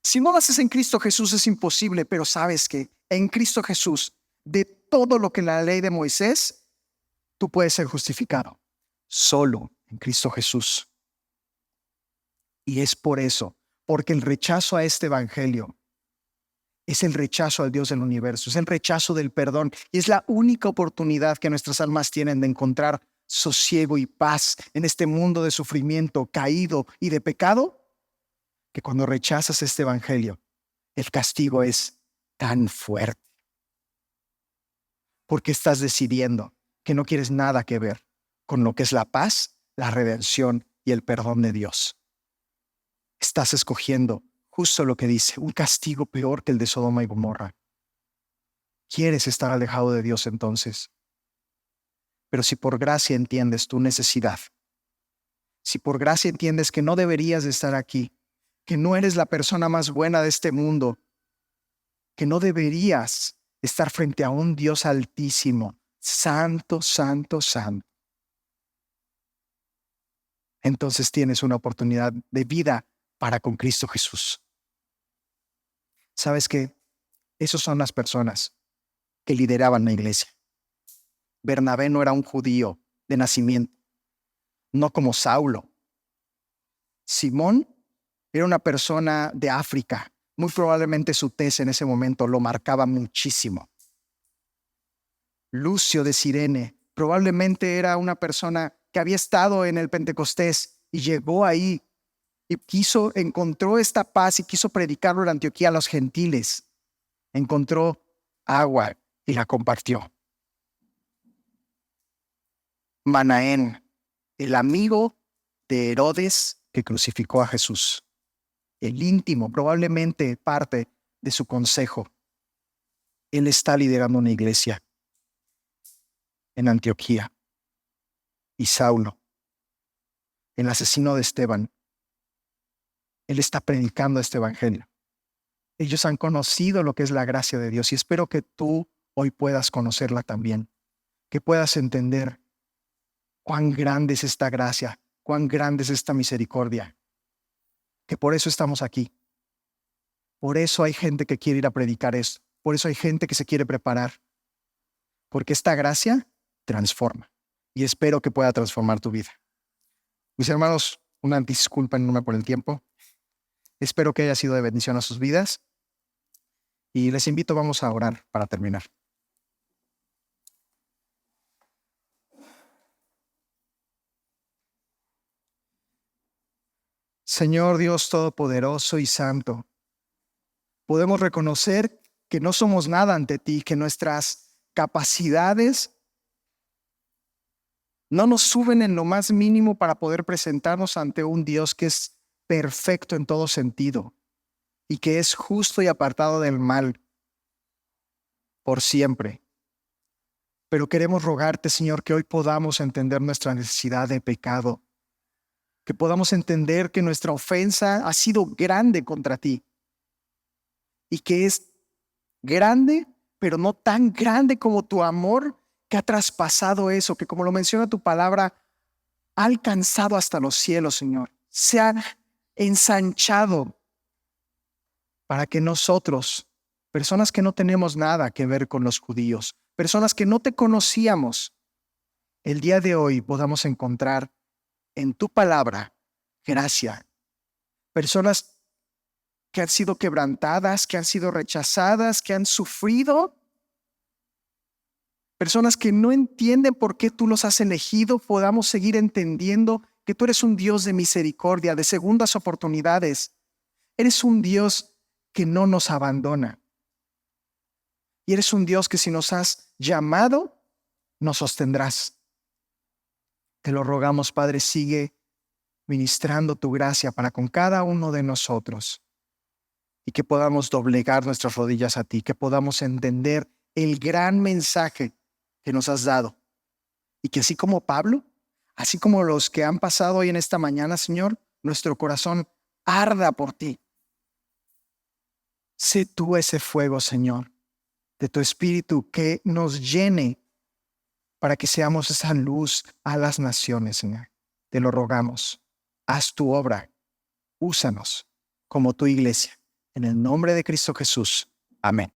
Si no lo haces en Cristo Jesús es imposible, pero sabes que en Cristo Jesús, de todo lo que la ley de Moisés, tú puedes ser justificado. Solo en Cristo Jesús. Y es por eso, porque el rechazo a este evangelio es el rechazo al Dios del universo, es el rechazo del perdón y es la única oportunidad que nuestras almas tienen de encontrar sosiego y paz en este mundo de sufrimiento caído y de pecado, que cuando rechazas este evangelio, el castigo es tan fuerte. Porque estás decidiendo que no quieres nada que ver con lo que es la paz, la redención y el perdón de Dios. Estás escogiendo justo lo que dice, un castigo peor que el de Sodoma y Gomorra. ¿Quieres estar alejado de Dios entonces? Pero si por gracia entiendes tu necesidad, si por gracia entiendes que no deberías de estar aquí, que no eres la persona más buena de este mundo, que no deberías estar frente a un Dios altísimo, santo, santo, santo, entonces tienes una oportunidad de vida para con Cristo Jesús. ¿Sabes qué? Esas son las personas que lideraban la iglesia. Bernabé no era un judío de nacimiento, no como Saulo. Simón era una persona de África. Muy probablemente su tez en ese momento lo marcaba muchísimo. Lucio de Cirene probablemente era una persona que había estado en el Pentecostés y llegó ahí y encontró esta paz y quiso predicarlo en Antioquía a los gentiles. Encontró agua y la compartió. Manaén el amigo de Herodes que crucificó a Jesús, el íntimo, probablemente parte de su consejo. Él está liderando una iglesia en Antioquía. Y Saulo, el asesino de Esteban, él está predicando este evangelio. Ellos han conocido lo que es la gracia de Dios y espero que tú hoy puedas conocerla también, que puedas entender cuán grande es esta gracia, cuán grande es esta misericordia, que por eso estamos aquí. Por eso hay gente que quiere ir a predicar esto, por eso hay gente que se quiere preparar, porque esta gracia transforma y espero que pueda transformar tu vida. Mis hermanos, una disculpa enorme por el tiempo. Espero que haya sido de bendición a sus vidas y les invito, vamos a orar para terminar. Señor Dios Todopoderoso y Santo, podemos reconocer que no somos nada ante ti, que nuestras capacidades no nos suben en lo más mínimo para poder presentarnos ante un Dios que es perfecto en todo sentido y que es justo y apartado del mal por siempre. Pero queremos rogarte, Señor, que hoy podamos entender nuestra necesidad de pecado, que podamos entender que nuestra ofensa ha sido grande contra ti y que es grande, pero no tan grande como tu amor que ha traspasado eso, que como lo menciona tu palabra, ha alcanzado hasta los cielos, Señor. Se ha ensanchado para que nosotros, personas que no tenemos nada que ver con los judíos, personas que no te conocíamos, el día de hoy podamos encontrar en tu palabra gracia. Personas que han sido quebrantadas, que han sido rechazadas, que han sufrido. Personas que no entienden por qué tú los has elegido, podamos seguir entendiendo que tú eres un Dios de misericordia, de segundas oportunidades. Eres un Dios que no nos abandona. Y eres un Dios que si nos has llamado, nos sostendrás. Te lo rogamos, Padre, sigue ministrando tu gracia para con cada uno de nosotros y que podamos doblegar nuestras rodillas a ti, que podamos entender el gran mensaje que nos has dado y que así como Pablo, así como los que han pasado hoy en esta mañana, Señor, nuestro corazón arda por ti. Sé tú ese fuego, Señor, de tu Espíritu que nos llene para que seamos esa luz a las naciones, Señor. Te lo rogamos. Haz tu obra. Úsanos como tu iglesia. En el nombre de Cristo Jesús. Amén.